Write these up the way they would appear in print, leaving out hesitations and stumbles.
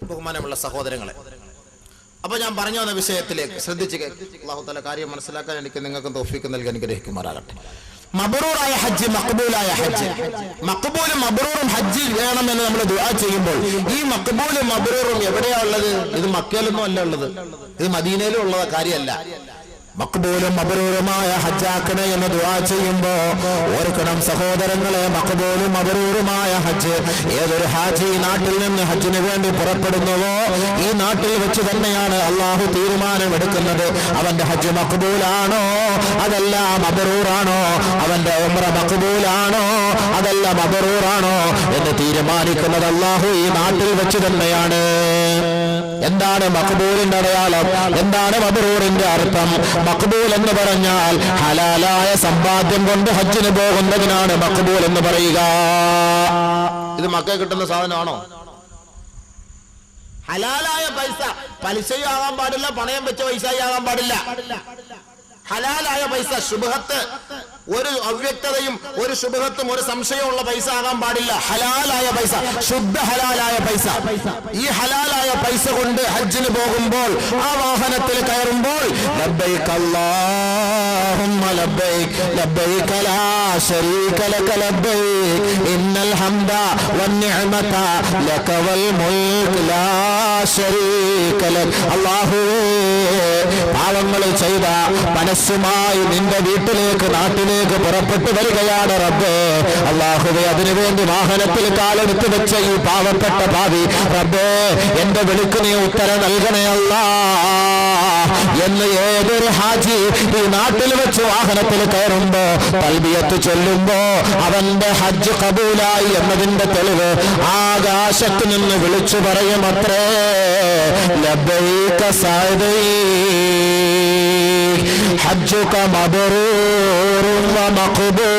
ബഹുമാനമുള്ള സഹോദരങ്ങളെ, അപ്പൊ ഞാൻ പറഞ്ഞു വന്ന വിഷയത്തിലേക്ക് ശ്രദ്ധിച്ച് അല്ലാഹു തആല കാര്യം മനസ്സിലാക്കാൻ എനിക്ക് നിങ്ങൾക്ക് തൗഫീഖ് നൽകി അനുഗ്രഹിക്കുമാറാകട്ടെ. മബ്റൂറായ ഹജ്ജ്, മഖ്ബൂലായ ഹജ്ജ്. മഖ്ബൂലും മബ്റൂറും ഹജ്ജ് വേണമെന്ന് നമ്മൾ ദുആ ചെയ്യുമ്പോൾ ഈ മഖ്ബൂലും മബ്റൂറും എവിടെയാ ഉള്ളത്? ഇത് മക്കയിലൊന്നും അല്ല ഉള്ളത്, ഇത് മദീനയിലും ഉള്ള കാര്യമല്ല. മഖ്ബൂലും മബ്റൂറുമായ ഹജ്ജാക്കണേ എന്ന് ദുആ ചെയ്യുമ്പോ ഓർക്കണം സഹോദരങ്ങളെ, മഖ്ബൂലും മബ്റൂറുമായ ഹജ്ജ് ഏതൊരു ഹാജി നാട്ടിൽ നിന്ന് ഹജ്ജിന് വേണ്ടി പുറപ്പെടുന്നുവോ ഈ നാട്ടിൽ വെച്ച് തന്നെയാണ് അള്ളാഹു തീരുമാനമെടുക്കുന്നത്. അവന്റെ ഹജ്ജ് മഖ്ബൂലാണോ അതല്ല മബ്റൂറാണോ, അവന്റെ ഉംറ മഖ്ബൂലാണോ അതല്ല മബ്റൂറാണോ എന്ന് തീരുമാനിക്കുന്നത് അള്ളാഹു ഈ നാട്ടിൽ വെച്ച് തന്നെയാണ്. എന്താണ് മഖ്ബൂലിന്റെ അടയാളം? എന്താണ് മബ്റൂറിന്റെ അർത്ഥം? മഖ്ബൂൽ എന്ന് പറഞ്ഞാൽ ഹലാലായ സമ്പാദ്യം കൊണ്ട് ഹജ്ജിന് പോകുന്നതിനാണ് മഖ്ബൂൽ എന്ന് പറയുക. ഇത് മക്ക കിട്ടുന്ന സാധനമാണോ? ഹലാലായ പൈസ, പലിശയും ആകാൻ പാടില്ല, പണയം വെച്ച പൈസയും ആകാൻ പാടില്ല. ഹലാലായ പൈസ, ശുബ്ഹത്ത്, ഒരു അവ്യക്തതയും ഒരു ശുബ്ഹത്തും ഒരു സംശയമുള്ള പൈസ ആകാൻ പാടില്ല. ഹലാലായ പൈസ, ശുദ്ധ ഹലാലായ പൈസ. ഈ ഹലാലായ പൈസ കൊണ്ട് ഹജ്ജിന് പോകുമ്പോൾ ആ വാഹനത്തിൽ കയറുമ്പോൾ ലബ്ബൈക അല്ലാഹുമ്മ ലബ്ബൈക ലബ്ബൈക ലാ ശരീക ലക ലബ്ബൈക ഇന്നൽ ഹംദ വന്നിഅമത ലക വൽ മുൽക് ലാ ശരീക ലക. അല്ലാഹുവേ, പാവങ്ങൾ ചെയ്ത മനസ്സുമായി നിന്റെ വീട്ടിലേക്ക് നാട്ടിലേക്ക് പുറപ്പെട്ടു വരികയാണ് റബ്ബേ. അല്ലാഹുവേ, അതിനുവേണ്ടി വാഹനത്തിൽ കാലെടുത്ത് വെച്ച ഈ പാവപ്പെട്ട ഭാവി റബ്ബേ, എന്റെ വിളിക്ക് നീ ഉത്തരം നൽകണേ അല്ലാ എന്ന് ഏതൊരു ഹാജി ഈ നാട്ടിൽ വെച്ച് വാഹനത്തിൽ കയറുമ്പോ തൽബിയത്ത് ചൊല്ലുമ്പോ അവന്റെ ഹജ്ജ് കബൂലായി എന്നതിന്റെ തെളിവ് ആകാശത്ത് നിന്ന് വിളിച്ചു പറയുമത്രേ, ലബ്ബൈക സഅദൈക ഹജ്ജുക മബ്റൂറുൻ വ മഖ്ബൂൽ.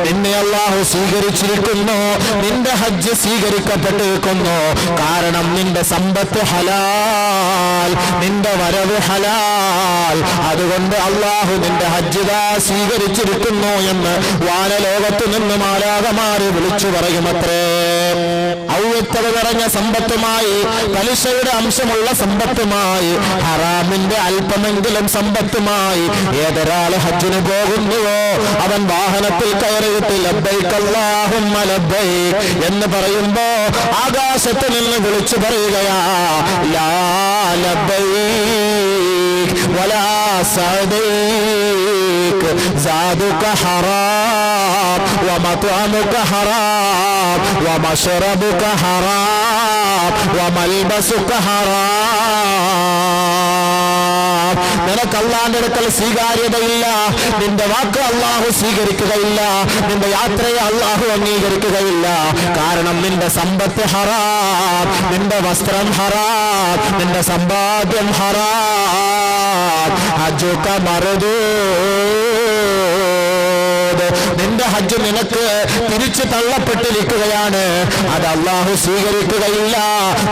നിന്നെ അല്ലാഹു സ്വീകരിച്ചിരിക്കുന്നു, നിന്റെ ഹജ്ജ് സ്വീകരിക്കപ്പെട്ടിരിക്കുന്നു. കാരണം നിന്റെ സമ്പത്ത് ഹലാൽ, നിന്റെ വരവ് ഹലാൽ. അതുകൊണ്ട് അല്ലാഹു നിന്റെ ഹജ്ജ് സ്വീകരിച്ചിരിക്കുന്നു എന്ന് വാനലോകത്ത് നിന്ന് മാലാഖമാര് വിളിച്ചു പറയുമത്രേ. ഔവ്യക്തത നിറഞ്ഞ സമ്പത്തുമായി, പലിശയുടെ അംശമുള്ള സമ്പത്തുമായി, ഹറാമിന്റെ അല്പമെങ്കിലും സമ്പത്തുമായി ഏതൊരാൾ ഹജ്ജിന് പോകുന്നുവോ അവൻ വാഹനത്തിൽ കയറിയിട്ട് ലബ്ബൈക അല്ലാഹുമ്മ ലബ്ബൈക എന്ന് പറയുമ്പോ ആകാശത്ത് നിന്ന് വിളിച്ചു പറയുകയാ, ലാ ലബ്ബൈക വലാ സഅദൈക സാദുക ഹറാം വമത്അമുക ഹറാം വമശ്റബുക ഹറാം വമൽബസുക ഹറാം. നിനക്ക് അല്ലാഹുവിന്റെ അടുക്കൽ സ്വീകാര്യതയില്ല, നിന്റെ വാക്ക് അല്ലാഹു സ്വീകരിക്കുകയില്ല, നിന്റെ യാത്രയെ അല്ലാഹു അംഗീകരിക്കുകയില്ല. കാരണം നിന്റെ സമ്പത്ത് ഹറാം, നിന്റെ വസ്ത്രം ഹറാം, നിന്റെ സമ്പാദ്യം ഹറാം. ഹജ്ജുക മർദൂദ്, നിന്റെ ഹജ്ജ് നിനക്ക് തിരിച്ചു തള്ളപ്പെട്ടിരിക്കുകയാണ്, അത് അല്ലാഹു സ്വീകരിക്കുകയില്ല.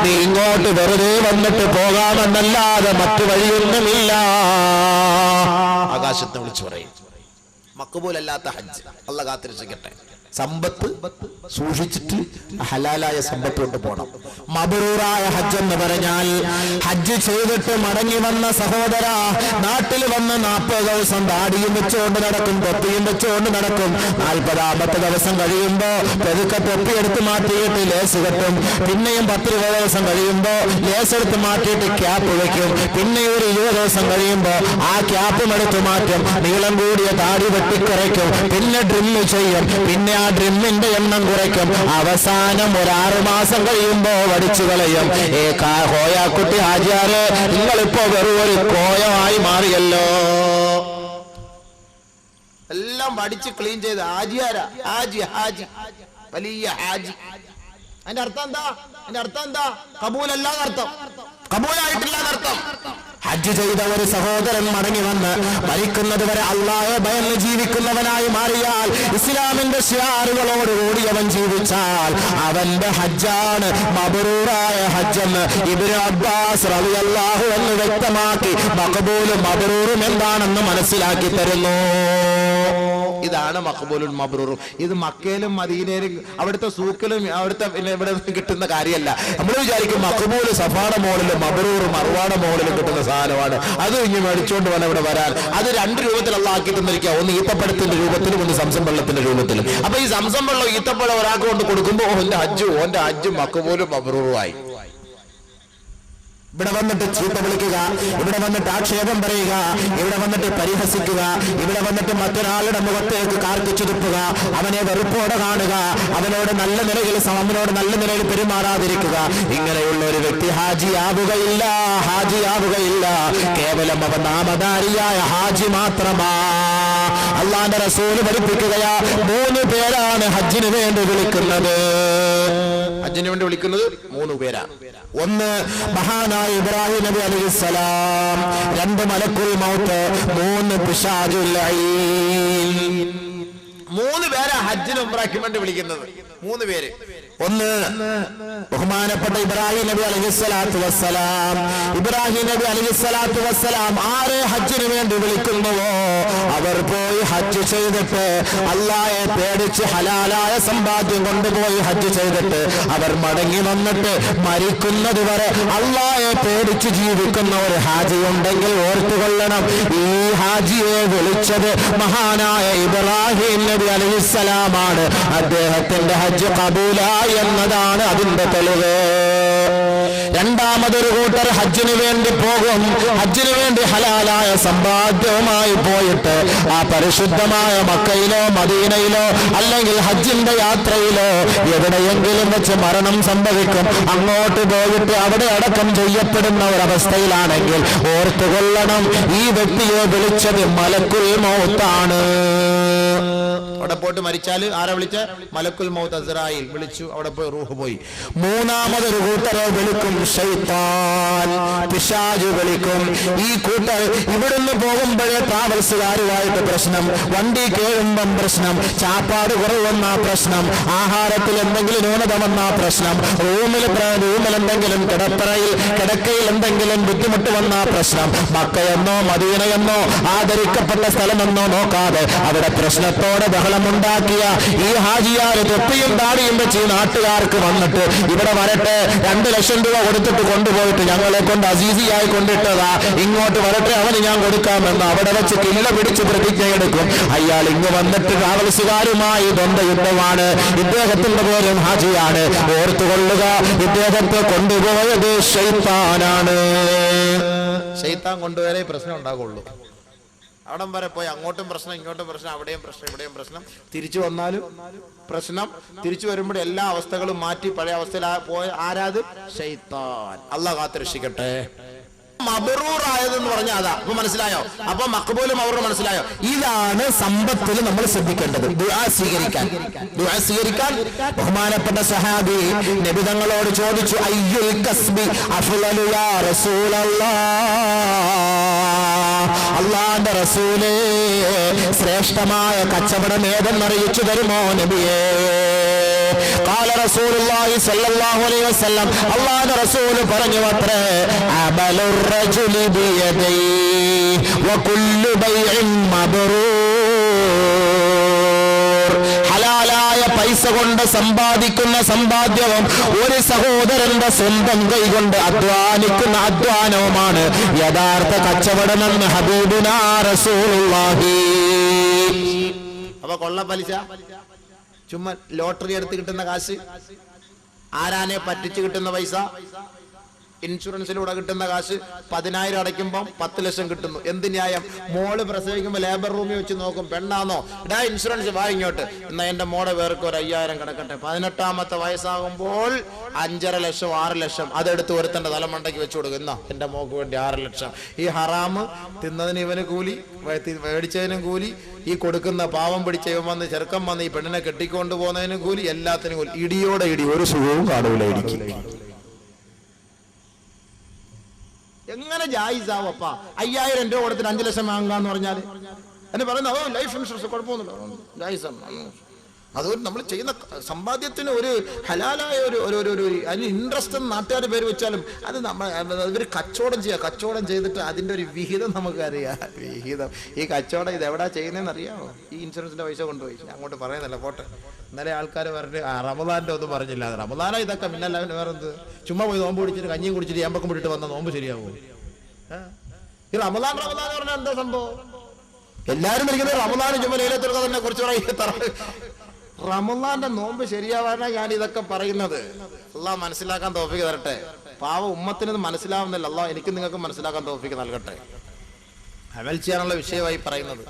നീ ഇങ്ങോട്ട് വെറുതെ വന്നിട്ട് പോകാമെന്നല്ലാതെ മറ്റു വഴിയൊന്നുമില്ല. ആകാശത്തെ വിളിച്ചു പറയും മഖ്ബൂലല്ലാത്ത ഹജ്ജ് അല്ലാഹു കാത്തിരക്ഷിക്കട്ടെ. സമ്പത്ത് സൂക്ഷിച്ചിട്ട് ഹലാലായ സമ്പത്ത് കൊണ്ട് പോകണം. മബ്റൂറായ ഹജ്ജ് എന്ന് പറഞ്ഞാൽ ഹജ്ജ് ചെയ്തിട്ട് മടങ്ങി വന്ന സഹോദര നാട്ടിൽ വന്ന് 40 ദിവസം ദാടിയും വെച്ചുകൊണ്ട് നടക്കും, തൊപ്പിയും വെച്ചുകൊണ്ട് നടക്കും. 40ാമത്തെ ദിവസം കഴിയുമ്പോ പെതുക്കെ തൊപ്പി എടുത്ത് മാറ്റിയിട്ട് ലേസ് കെട്ടും. പിന്നെയും 10-20 ദിവസം കഴിയുമ്പോ ലേസ് എടുത്ത് മാറ്റിയിട്ട് ക്യാപ്പ് വയ്ക്കും. പിന്നെ ഒരു 20 ദിവസം കഴിയുമ്പോ ആ ക്യാപ്പും എടുത്ത് മാറ്റും. നീളം കൂടിയ താടി വെട്ടിക്കുറയ്ക്കും. പിന്നെ ഡ്രില്ല് ചെയ്യും. പിന്നെ ആ ഡ്രിമ്മിന്റെ എണ്ണം കുറയ്ക്കും. അവസാനം ഒരു 6 മാസം കഴിയുമ്പോ വടിച്ചു കളയും. കോയാക്കുട്ടി ഹാജിയാരെ, നിങ്ങളിപ്പോ വെറും ഒരു കോയമായി മാറിയല്ലോ. എല്ലാം വടിച്ച് ക്ലീൻ ചെയ്ത് ഹാജിയാരാ, ഹാജി ഹാജി വലിയ ഹാജി. അതിന്റെ അർത്ഥം എന്താ? അതിന്റെ അർത്ഥം എന്താ? കബൂലല്ലാതെ അർത്ഥം, കബൂലായിട്ടില്ലാതെ അർത്ഥം. ഹജ്ജ് ചെയ്ത ഒരു സഹോദരൻ മടങ്ങി വന്ന് മരിക്കുന്നത് വരെ അല്ലാഹയെ ഭയന്ന് ജീവിക്കുന്നവനായി മാറിയാൽ, ഇസ്ലാമിന്റെ ശിയാറുകളോടുകൂടി അവൻ ജീവിച്ചാൽ അവന്റെ ഹജ്ജാണ് മബ്റൂറായ ഹജ്ജെന്ന് ഇബ്നു അബ്ബാസ് റളിയല്ലാഹു അൻഹു വ്യക്തമാക്കി മഖ്ബൂലും മബ്റൂറും എന്താണെന്ന് മനസ്സിലാക്കി തരുന്നു. ഇതാണ് മഖ്ബൂലുൻ മബ്റൂറും. ഇത് മക്കയിലും മദീനയിലും അവിടുത്തെ സൂക്കിലും അവിടുത്തെ പിന്നെ ഇവിടെ കിട്ടുന്ന കാര്യമല്ല. നമ്മൾ വിചാരിക്കും മഖ്ബൂൽ സഫാട മോളിലും മബ്റൂർ മർവാട മോളിലും കിട്ടുന്ന സാധനമാണ്, അത് ഇനി മേടിച്ചുകൊണ്ട് വേണം ഇവിടെ വരാൻ. അത് രണ്ട് രൂപത്തിൽ അള്ളാഹ് ആക്കി തന്നിരിക്കുക, ഒന്ന് ഈത്തപ്പഴത്തിന്റെ രൂപത്തിലും ഒന്ന് സംസം വെള്ളത്തിന്റെ രൂപത്തിലും. അപ്പൊ ഈ സംസം വെള്ളം ഈത്തപ്പഴം ഒരാൾക്ക് കൊണ്ട് കൊടുക്കുമ്പോൾ ഓന്റെ ഹജ്ജും മഖ്ബൂലും മബ്റൂറുമായി. ഇവിടെ വന്നിട്ട് ചീത്ത വിളിക്കുക, ഇവിടെ വന്നിട്ട് ആക്ഷേപം പറയുക, ഇവിടെ വന്നിട്ട് പരിഹസിക്കുക, ഇവിടെ വന്നിട്ട് മറ്റൊരാളുടെ മുഖത്തേക്ക് കാർക്കിച്ചു തുപ്പുക, അവനെ വെറുപ്പോടെ കാണുക, അവനോട് നല്ല നിലയിൽ പെരുമാറാതിരിക്കുക. ഇങ്ങനെയുള്ള ഒരു വ്യക്തി ഹാജിയാവുകയില്ല. കേവലം അവൻ നാമധാരിയായ ഹാജി മാത്രമാ. അള്ളാന്റെ റസൂല് പഠിപ്പിക്കുകയാ, 3 പേരാണ് ഹജ്ജിന് വേണ്ടി വിളിക്കുന്നത്. 3 പേരാണ്. ഒന്ന് മഹാനായ ഇബ്രാഹിം നബി അലൈഹിസ്സലാം, 2 മലക്കുൽ മൗത്ത്, 3 പിശാചുൽ ലഈൻ. 3 പേരാ ഹജ്ജിന് ഉംറയ്ക്ക് വേണ്ടി വിളിക്കുന്നത്. 3 പേര്. ഒന്ന് ബഹുമാനപ്പെട്ട ഇബ്രാഹിം നബി അലൈഹിസ്സലാത്തു വസ്സലാം ആരെ ഹജ്ജിന് വേണ്ടി വിളിക്കുന്നുവോ അവർ പോയി ഹജ്ജ് ചെയ്തിട്ട് അല്ലാഹയെ പേടിച്ച് ഹലാലായ സമ്പാദ്യം കൊണ്ടുപോയി ഹജ്ജ് ചെയ്തിട്ട് അവർ മടങ്ങി വന്നിട്ട് മരിക്കുന്നത് വരെ അല്ലാഹയെ പേടിച്ച് ജീവിക്കുന്ന ഒരു ഹാജി ഉണ്ടെങ്കിൽ ഓർത്തുകൊള്ളണം, ഈ ഹാജിയെ വിളിച്ചത് മഹാനായ ഇബ്രാഹിം നബി അലൈഹിസ്സലാമാണ്. അദ്ദേഹത്തിന്റെ ഹജ്ജ് ഖബൂലായി എന്നതാണ് അതിന്റെ തെളിവ്. രണ്ടാമതൊരു കൂട്ടർ ഹജ്ജിന് വേണ്ടി പോകും. ഹജ്ജിന് വേണ്ടി ഹലാലായ സമ്പാദ്യവുമായി പോയിട്ട് ആ പരിശുദ്ധമായ മക്കയിലോ മദീനയിലോ അല്ലെങ്കിൽ ഹജ്ജിന്റെ യാത്രയിലോ എവിടെയെങ്കിലും വെച്ച് മരണം സംഭവിക്കും. അങ്ങോട്ട് പോയിട്ട് അവിടെ അടക്കം ചെയ്യപ്പെടുന്ന ഒരവസ്ഥയിലാണെങ്കിൽ ഓർത്തുകൊള്ളണം, ഈ വ്യക്തിയെ വിളിച്ചത് മലക്കുൽ മൗത്താണ്. അവിടെ പോയിട്ട് മരിച്ചാൽ ആരാ വിളിച്ച? മലക്കുൽ മൗത്ത് അസ്രായിൽ വിളിച്ചു, അവിടെ പോയി റൂഹ് പോയി. മൂന്നാമതൊരു കൂട്ടരെ വിളിക്കും ശൈത്താൻ, പിശാച് വിളിക്കും. ഈ കൂട്ടർ ഇവിടുന്ന് പോകുമ്പോഴേ ട്രാവൽസുകാരുമായിട്ട് പ്രശ്നം, വണ്ടി കേഴുമ്പം പ്രശ്നം, ചാപ്പാട് കുറവെന്ന പ്രശ്നം, ആഹാരത്തിൽ എന്തെങ്കിലും ന്യൂനത വന്ന പ്രശ്നം, റൂമിൽ എന്തെങ്കിലും കിടക്കയിൽ എന്തെങ്കിലും ബുദ്ധിമുട്ട് വന്ന പ്രശ്നം, മക്കയെന്നോ മദീനയെന്നോ ആദരിക്കപ്പെട്ട സ്ഥലമെന്നോ നോക്കാതെ അവിടെ പ്രശ്നത്തോടെ ബഹളമുണ്ടാക്കിയ ഈ ഹാജിയാർ തൊപ്പിയും താടിയും വെച്ച് ഈ നാട്ടുകാർക്ക് വന്നിട്ട് ഇവിടെ വരട്ടെ, 2 ലക്ഷം രൂപ കൊടുത്തിട്ട് കൊണ്ടുപോയിട്ട് ഞങ്ങളെ കൊണ്ട് അസീസിയായി കൊണ്ടിട്ടതാ, ഇങ്ങോട്ട് വരട്ടെ, അവന് ഞാൻ കൊടുക്കാമെന്ന് അവിടെ വെച്ച് കിളില പിടിച്ച് പ്രതിജ്ഞയെടുക്കും. അയാൾ ഇങ്ങ് വന്നിട്ട് ട്രാവൽസുകാരുമായി ദ്വന്ദ്വയുദ്ധമാണ്. ഇദ്ദേഹത്തിന്റെ പേരും ഹാജിയാണ്. ഓർത്തുകൊള്ളുക, ഇദ്ദേഹത്തെ കൊണ്ടുപോയത് ശൈത്താനാണ്. ശൈത്താൻ കൊണ്ടുവരെ പ്രശ്നം ഉണ്ടാകുള്ളൂ. അവിടം വരെ പോയി അങ്ങോട്ടും പ്രശ്നം, ഇങ്ങോട്ടും പ്രശ്നം, അവിടെയും പ്രശ്നം, ഇവിടെയും പ്രശ്നം, തിരിച്ചു വന്നാലും പ്രശ്നം. തിരിച്ചു വരുമ്പോൾ എല്ലാ അവസ്ഥകളും മാറ്റി പഴയ അവസ്ഥയിൽ പോയ ആരാത്? ശൈത്താൻ. അല്ലാഹ് കാത്തുരക്ഷിക്കട്ടെ. മബ്റൂറായതെന്ന് പറഞ്ഞാൽ അതാ. അപ്പൊ മനസ്സിലായോ? അപ്പൊ മഖ്ബൂലും മബ്റൂറും മനസ്സിലായോ? ഇതാണ് സമ്പത്തിൽ നമ്മൾ ശ്രദ്ധിക്കേണ്ടത്. ദുആ സ്വീകരിക്കാൻ ബഹുമാനപ്പെട്ട സഹാബി നബി തങ്ങളോട് ചോദിച്ചു, അയ്യുൽ കസ്ബി അഫ്ളലു യാ റസൂലല്ലാഹ്, അല്ലാഹുവിന്റെ റസൂലേ ശ്രേഷ്ഠമായ കച്ചവടം ഏതെന്നറിയിച്ചു തരുമോ നബിയേ? قال رسول الله صلى الله عليه وسلم, അല്ലാഹുവിന്റെ റസൂൽ പറഞ്ഞു അത്രേ, അമലുർ റജുലി ബിയദിഹി വകുല്ലു ബൈഇൻ മബ്റൂർ. ഹലാലായ പൈസ കൊണ്ട് സമ്പാദിക്കുന്ന സമ്പാദ്യവും ഒരു സഹോദരന്റെ സ്വന്തം കൈകൊണ്ട് അധ്വാനിക്കുന്ന അധ്വാനവുമാണ് യഥാർത്ഥ കച്ചവടമെന്ന് ഹബീബുനാ റസൂലുള്ളാഹി. അപ്പൊ കൊള്ള പലിശ, ചുമ്മാ ലോട്ടറി എടുത്ത് കിട്ടുന്ന കാശ്, ആരാനെ പറ്റിച്ച് കിട്ടുന്ന പൈസ, ഇൻഷുറൻസിലൂടെ കിട്ടുന്ന കാശ്, 10,000 അടയ്ക്കുമ്പം 10 ലക്ഷം കിട്ടുന്നു. എന്ത് ന്യായം? മോള് പ്രസവിക്കുമ്പോൾ ലേബർ റൂമിൽ വെച്ച് നോക്കും, പെണ്ണാന്നോ, ഇടാ ഇൻഷുറൻസ് വാ ഇങ്ങോട്ട്, എന്നാ എന്റെ മോടെ പേർക്ക് ഒരു 5,000 കിടക്കട്ടെ. 18ാമത്തെ വയസ്സാകുമ്പോൾ 5.5 ലക്ഷം 6 ലക്ഷം അതെടുത്ത് ഒരുത്തന്റെ തലമണ്ടയ്ക്ക് വെച്ചു കൊടുക്കും, എന്നാ എന്റെ മോക്ക് വേണ്ടി 6 ലക്ഷം. ഈ ഹറാമ് തിന്നതിന് ഇവന് കൂലി, മേടിച്ചതിനും കൂലി, ഈ കൊടുക്കുന്ന പാവം പിടിച്ച ഇവൻ വന്ന് ചെറുക്കം വന്ന് ഈ പെണ്ണിനെ കെട്ടിക്കൊണ്ടു പോകുന്നതിനും കൂലി, എല്ലാത്തിനും കൂലി. ഇടിയോടെ ഇടി, ഒരു സുഖവും കാണൂല ഇടിക്ക്. എങ്ങനെ ജായിസാവപ്പ 5,000 രൂപ കൊടുത്തിട്ട് 5 ലക്ഷം വാങ്ങാന്ന് പറഞ്ഞാല് എന്നെ പറയുന്നത് ലൈഫ് ഇൻഷുറൻസ് കുഴപ്പമൊന്നുമില്ല, ജായിസാണ്. അതുകൊണ്ട് നമ്മൾ ചെയ്യുന്ന സമ്പാദ്യത്തിന് ഒരു ഹലാലായ ഒരു അതിന് ഇൻട്രസ്റ്റ് എന്ന് നാട്ടുകാർ പേര് വെച്ചാലും അത് ഇവർ കച്ചവടം ചെയ്യുക. കച്ചവടം ചെയ്തിട്ട് അതിൻ്റെ ഒരു വിഹിതം നമുക്കറിയാം. വിഹിതം ഈ കച്ചവടം ഇത് എവിടെയാ ചെയ്യുന്നതെന്ന് അറിയാമോ? ഈ ഇൻഷുറൻസിൻ്റെ പൈസ കൊണ്ടുപോയി. ഞാൻ അങ്ങോട്ട് പറയുന്നില്ല, പോട്ടെ. ഇന്നലെ ആൾക്കാർ പറഞ്ഞ് റമദാൻ്റെ ഒന്നും പറഞ്ഞില്ല. റമദാനോ ഇതൊക്കെ പിന്നെ വേറെ എന്ത്, ചുമ്മാ പോയി നോമ്പ് കുടിച്ചിട്ട് കഞ്ഞിയും കുടിച്ചിട്ട് ഏമ്പക്കം വിട്ടിട്ട് വന്ന നോമ്പ് ശരിയാവും? ഈ റമദാൻ പറഞ്ഞാൽ എന്താ സംഭവം? എല്ലാവരും ഇരിക്കുന്നത് റമദാനും ചുമ്മാ ലൈലത്തുൽ ഖദറിനെ കുറിച്ച് റമദാന്റെ നോമ്പ് ശരിയാവാനാണ് ഞാൻ ഇതൊക്കെ പറയുന്നത്. അള്ളാഹ് മനസ്സിലാക്കാൻ തൗഫീഖ് തരട്ടെ. പാവ ഉമ്മത്തിനത് മനസ്സിലാവുന്നില്ല. അള്ളാഹ് എനിക്കും നിങ്ങൾക്ക് മനസ്സിലാക്കാൻ തൗഫീഖ് നൽകട്ടെ. അമൽ ചെയ്യാനുള്ള വിഷയമായി പറയുന്നത്.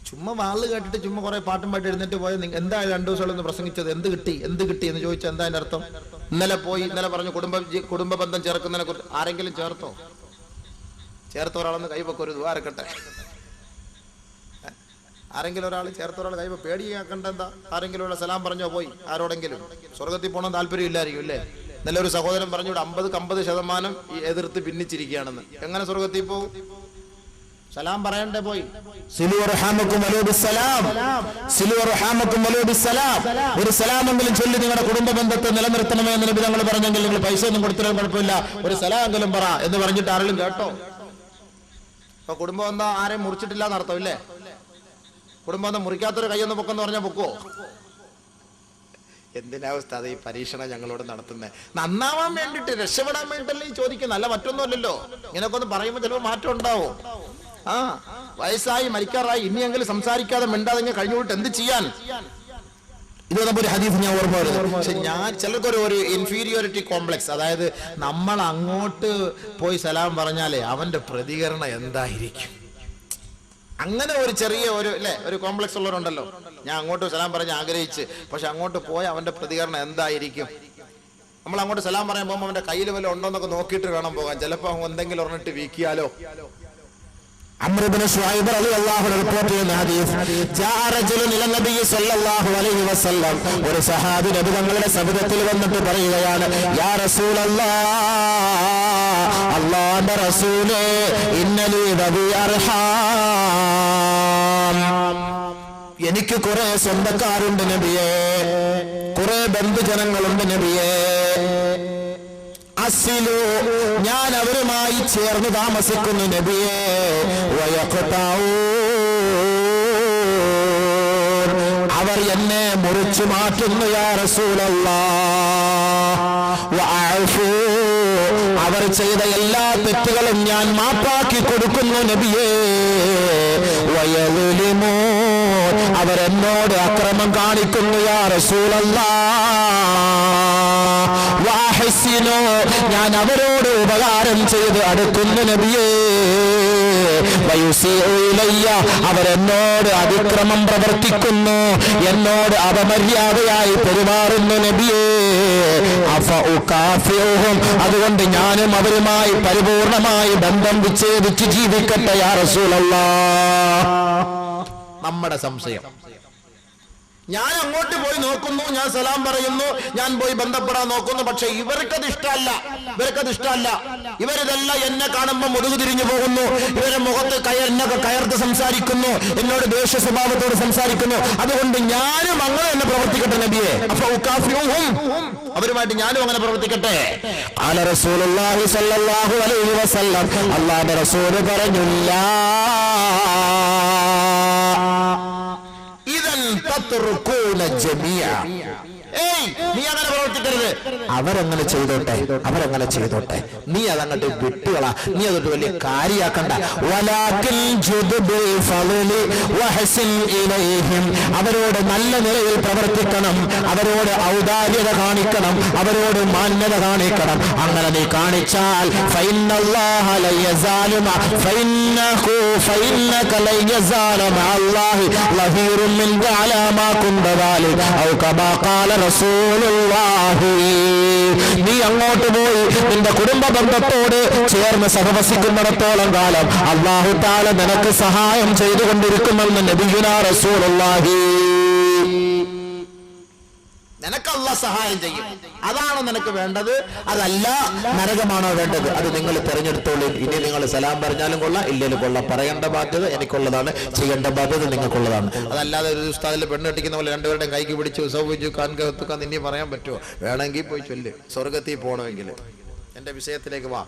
ചുമ്മാ വാള് കേട്ടിട്ട് ചുമ്മാ കുറെ പാട്ടും പാട്ട് എഴുന്നേറ്റ് പോയത് എന്താ 2 ദിവസം ഒന്ന് പ്രസംഗിച്ചത്? എന്ത് കിട്ടി എന്ന് ചോദിച്ചാൽ എന്താ അതിന്റെ അർത്ഥം? ഇന്നലെ പറഞ്ഞു കുടുംബ ബന്ധം ചേർക്കുന്നതിനെ കുറിച്ച് ആരെങ്കിലും ചേർത്ത ഒരാളെന്ന് കൈവെക്കും, ഒരു ദ്വാരക്കട്ടെ. ആരെങ്കിലും ഒരാൾ ചേർത്ത ഒരാൾ കൈവ പേടിയാക്കണ്ട. എന്താ? ആരെങ്കിലും ഉള്ള സലാം പറഞ്ഞോ പോയി ആരോടെങ്കിലും സ്വർഗത്തിൽ പോകണം താല്പര്യം ഇല്ലായിരിക്കും അല്ലേ? നല്ല ഒരു സഹോദരൻ പറഞ്ഞു 50% എതിർത്ത് ഭിന്നിച്ചിരിക്കുകയാണെന്ന്. എങ്ങനെ സ്വർഗത്തിൽ പോകും? സലാം പറയണ്ടേ പോയി? ഒരു സലാമെങ്കിലും ചൊല്ലി നിങ്ങളുടെ കുടുംബ ബന്ധത്തെ നിലനിർത്തണമേ എന്ന് നബി തങ്ങൾ പറഞ്ഞെങ്കിൽ നിങ്ങൾ പൈസ ഒന്നും കൊടുത്തില്ല കുഴപ്പമില്ല, ഒരു സലാമെങ്കിലും പറ എന്ന് പറഞ്ഞിട്ട് ആരെങ്കിലും കേട്ടോ? അപ്പൊ കുടുംബം എന്താ ആരെയും മുറിച്ചിട്ടില്ല എന്നർത്ഥം ഇല്ലേ? കുടുംബം എന്താ മുറിക്കാത്തൊരു കൈയൊന്ന് പൊക്കെന്ന് പറഞ്ഞാൽ പൊക്കോ? എന്തിനാവസ്ഥ അത് ഈ പരീക്ഷണം ഞങ്ങളോട് നടത്തുന്നത്? നന്നാവാൻ വേണ്ടിട്ട്, രക്ഷപ്പെടാൻ വേണ്ടിട്ടല്ലേ ഈ ചോദിക്കുന്നത്, അല്ല മറ്റൊന്നും അല്ലല്ലോ. ഇങ്ങനെയൊക്കെ ഒന്ന് പറയുമ്പോൾ ചിലപ്പോൾ മാറ്റം ഉണ്ടാവും. വയസ്സായി മരിക്കാറായി ഇനിയെങ്കിലും സംസാരിക്കാതെ മിണ്ടാതെ കഴിഞ്ഞുകൊണ്ട് എന്ത് ചെയ്യാൻ? ഇത് ഒരു ഹദീസ് ഞാൻ ഓർമ്മ വരുന്നത്. പക്ഷെ ചിലർക്കൊരു ഇൻഫീരിയോറിറ്റി കോംപ്ലക്സ്, അതായത് നമ്മൾ അങ്ങോട്ട് പോയി സലാം പറഞ്ഞാലേ അവന്റെ പ്രതികരണം എന്തായിരിക്കും, അങ്ങനെ ഒരു ചെറിയ ഒരു കോംപ്ലക്സ് ഉള്ളവരുണ്ടല്ലോ. ഞാൻ അങ്ങോട്ട് സലാം പറഞ്ഞ് ആഗ്രഹിച്ച്, പക്ഷെ അങ്ങോട്ട് പോയ അവന്റെ പ്രതികരണം എന്തായിരിക്കും? നമ്മൾ അങ്ങോട്ട് സലാം പറയാൻ പോകുമ്പോൾ അവന്റെ കയ്യിൽ വല്ല ഉണ്ടോ എന്നൊക്കെ നോക്കിയിട്ട് വേണം പോകാൻ. ചിലപ്പോ എന്തെങ്കിലും ഒരെണ്ണിട്ട് വീക്കിയാലോ. അംർ ഇബ്നു ശുഐബ് റളിയല്ലാഹു അൻഹു റിപ്പോർട്ട് ചെയ്യുന്ന ഹദീസ്, ജാഅ റജുലുൻ ഇല നബി സല്ലല്ലാഹു അലൈഹി വസല്ലം, ഒരു സഹാബി നബി തങ്ങളുടെ സവിധത്തിൽ വന്നിട്ട് പറയുകയാണ്, യാ റസൂലല്ലാഹ്, അല്ലാഹുവിന്റെ റസൂലേ, ഇന്നലി ദബി അർഹാം, എനിക്ക് കുറെ സ്വന്തക്കാരുണ്ട് നബിയേ, കുറെ ബന്ധുജനങ്ങളുണ്ട് നബിയേ, അസിലു, ഞാൻ അവരുമായി ചേർന്ന് താമസിക്കുന്നു നബിയേ, അവർ എന്നെ മുറിച്ചു മാറ്റുന്നു യാ റസൂലല്ലാഹ്, അവർ ചെയ്ത എല്ലാ തെറ്റുകളും ഞാൻ മാപ്പാക്കി കൊടുക്കുന്നു നബിയേ, അവരെന്നോട് അക്രമം കാണിക്കുന്നു യാ റസൂലല്ലാഹ്, ഞാൻ അവരോട് ഉപകാരം ചെയ്ത് അടുക്കുന്നു നബിയേ, അവരെന്നോട് അതിക്രമം പ്രവർത്തിക്കുന്നു, എന്നോട് അപമര്യാദയായി പെരുമാറുന്നു നബിയേ, അതുകൊണ്ട് ഞാനും അവരുമായി പരിപൂർണമായി ബന്ധം വിച്ഛേദിച്ച് ജീവിക്കട്ടെ യാ റസൂലല്ലാഹ്. നമ്മുടെ സംശയം, ഞാൻ അങ്ങോട്ട് പോയി നോക്കുന്നു, ഞാൻ സലാം പറയുന്നു, ഞാൻ പോയി ബന്ധപ്പെടാൻ നോക്കുന്നു, പക്ഷെ ഇവർക്കത് ഇഷ്ടമല്ല. ഇവരിതെല്ലാം എന്നെ കാണുമ്പോൾ മുതുകു തിരിഞ്ഞു പോകുന്നു, ഇവരെ മുഖത്ത് എന്നൊക്കെ കയർത്ത് സംസാരിക്കുന്നു, എന്നോട് ദേഷ്യ സ്വഭാവത്തോട് സംസാരിക്കുന്നു, അതുകൊണ്ട് ഞാനും അങ്ങനെ തന്നെ പ്രവർത്തിക്കട്ടെ നബിയെ, അവരുമായിട്ട് ഞാനും അങ്ങനെ പ്രവർത്തിക്കട്ടെ. റസൂലുള്ളാഹി സ്വല്ലല്ലാഹു അലൈഹി വസല്ലം, അല്ലാഹുവിന്റെ റസൂൽ പറഞ്ഞില്ല, നീ അങ്ങനെ പ്രവർത്തിക്കരുത്, അവരങ്ങനെ ചെയ്തോട്ടെ, നീ അതങ്ങോട്ട് വിട്ടുകള, നീ അതൊട്ട് വലിയ കാര്യാക്കണ്ട. അവരോട് നല്ല നിലയിൽ പ്രവർത്തിക്കണം, അവരോട് ഔദാര്യത കാണിക്കണം, അവരോട് മാന്യത കാണിക്കണം. അങ്ങനെ നീ കാണിച്ചാൽ നീ അങ്ങോട്ട് പോയി നിന്റെ കുടുംബ ബന്ധത്തോട് ചേർന്ന് സഹവസിക്കുന്നിടത്തോളം കാലം അല്ലാഹു തആല നിനക്ക് സഹായം ചെയ്തുകൊണ്ടിരിക്കുമെന്ന് നബിയുനാ റസൂലുള്ളാഹി. നിനക്ക് അള്ളാഹ് സഹായം ചെയ്യും. അതാണോ നിനക്ക് വേണ്ടത്? അതല്ല നരകമാണോ വേണ്ടത്? അത് നിങ്ങൾ തെരഞ്ഞെടുത്തോളൂ. ഇനി നിങ്ങൾ സലാം പറഞ്ഞാലും കൊള്ളാം, ഇല്ലേലും കൊള്ളാം. പറയേണ്ട ബാധ്യത എനിക്കുള്ളതാണ്, ചെയ്യേണ്ട ബാധ്യത നിങ്ങൾക്കുള്ളതാണ്. അതല്ലാതെ ഒരു ഉസ്താദിൽ പെണ്ണ് കെട്ടിക്കുന്ന പോലെ രണ്ടുപേരുടെയും കൈക്ക് പിടിച്ചു സൗവിജു കാൻകത്തുക്കാൻ ഇനി പറയാൻ പറ്റുമോ? വേണമെങ്കിൽ പോയി ചൊല്ല്, സ്വർഗത്തിൽ പോകണമെങ്കിൽ. എന്റെ വിഷയത്തിലേക്ക് വാ.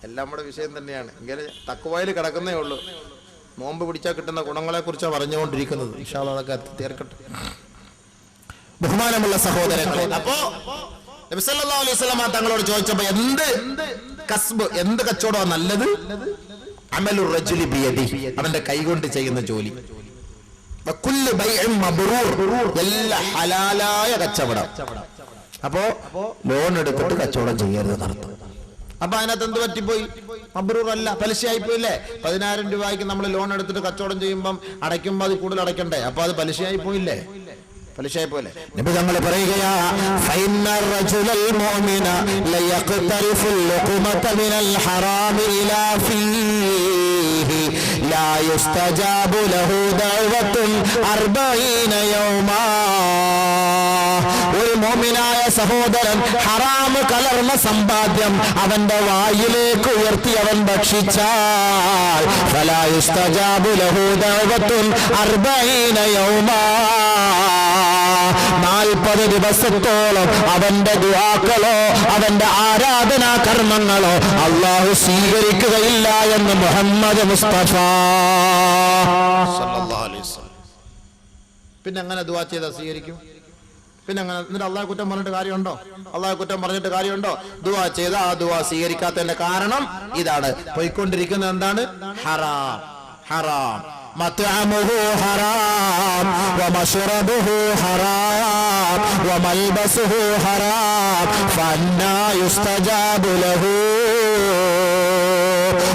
എല്ലാം നമ്മുടെ വിഷയം തന്നെയാണ്. ഇങ്ങനെ തക്കുവായിൽ കിടക്കുന്നേ ഉള്ളൂ. നോമ്പ് പിടിച്ചാൽ കിട്ടുന്ന ഗുണങ്ങളെ കുറിച്ചാണ് പറഞ്ഞുകൊണ്ടിരിക്കുന്നത്. ഇൻഷാ അല്ലാഹ് അതൊക്കെ തീർക്കട്ടെ. ബഹുമാനമുള്ള സഹോദരങ്ങളെ, അപ്പോ നബി സല്ലല്ലാഹു അലൈഹി വസല്ലം തങ്ങളോട് ചോദിച്ചപ്പോ എന്ത് കസ്ബ്, എന്ത് കച്ചവടമാണ് നല്ലത്? അമലുർ റജുലി ബിയദിഹി, അവന്റെ കൈകൊണ്ട് ചെയ്യുന്ന ജോലി. വകുല്ലു ബൈഇൻ മബ്റൂർ, എല്ലാ ഹലാലായ കച്ചവടം. അപ്പോ ലോൺ എടുത്തിട്ട് കച്ചവടം ചെയ്യരുത് നടത്തും. അപ്പൊ അതിനകത്ത് എന്ത് പറ്റിപ്പോയി? മബ്റൂർ അല്ല, പലിശയായി പോയില്ലേ? 10,000 രൂപയ്ക്ക് നമ്മൾ ലോൺ എടുത്തിട്ട് കച്ചവടം ചെയ്യുമ്പോൾ അടയ്ക്കുമ്പോൾ അത് കൂടുതൽ അടയ്ക്കണ്ടേ? അപ്പൊ അത് പലിശയായി പോയില്ലേ? പലിശയായി പോലെ. നബി തങ്ങൾ പറയുകയാ, ഫൈനർ റജുലൽ മുഅ്മിന ലയഖ്തരിഫുൽ ലുഖ്മത മിനൽ ഹറാമി ഇലാ ഫീഹി ലാ യുസ്തജാബു ലഹു ദഅവത്തുൻ 40 യൗമാ. ഒരു മുഅ്മിനായ സഹോദരൻ ഹറാമ് കലർന്ന സമ്പാദ്യം അവന്റെ വായിലേക്ക് ഉയർത്തി അവൻ ഭക്ഷിച്ചാൽ ഫലാ യുസ്തജാബു ലഹു ദഅവത്തുൻ 40 യൗമാ, 40 ദിവസത്തോളം അവന്റെ ദുആക്കളോ അവന്റെ ആരാധനാ കർമ്മങ്ങളോ അല്ലാഹു സ്വീകരിക്കുകയില്ല എന്ന് മുഹമ്മദ് മുസ്തഫ സല്ലല്ലാഹു അലൈഹി വസല്ലം. പിന്നെ അങ്ങനെ ദുആ ചെയ്താൽ സ്വീകരിക്കും? പിന്നെ അങ്ങനെ എന്നിട്ട് അള്ളാഹെ കുറ്റം പറഞ്ഞിട്ട് കാര്യമുണ്ടോ? അള്ളാഹെ കുറ്റം പറഞ്ഞിട്ട് കാര്യമുണ്ടോ? ദുആ ചെയ്ത ആ ദുആ സ്വീകരിക്കാത്തതിന്റെ കാരണം ഇതാണ്. പോയിക്കൊണ്ടിരിക്കുന്നത് എന്താണ്? ഹറാം. ഹറാം. മത്അമുഹു ഹറാം വമശ്റബുഹു ഹറാം വമൽബസുഹു ഹറാം ഫഅന്നാ യുസ്തജാബു ലഹു.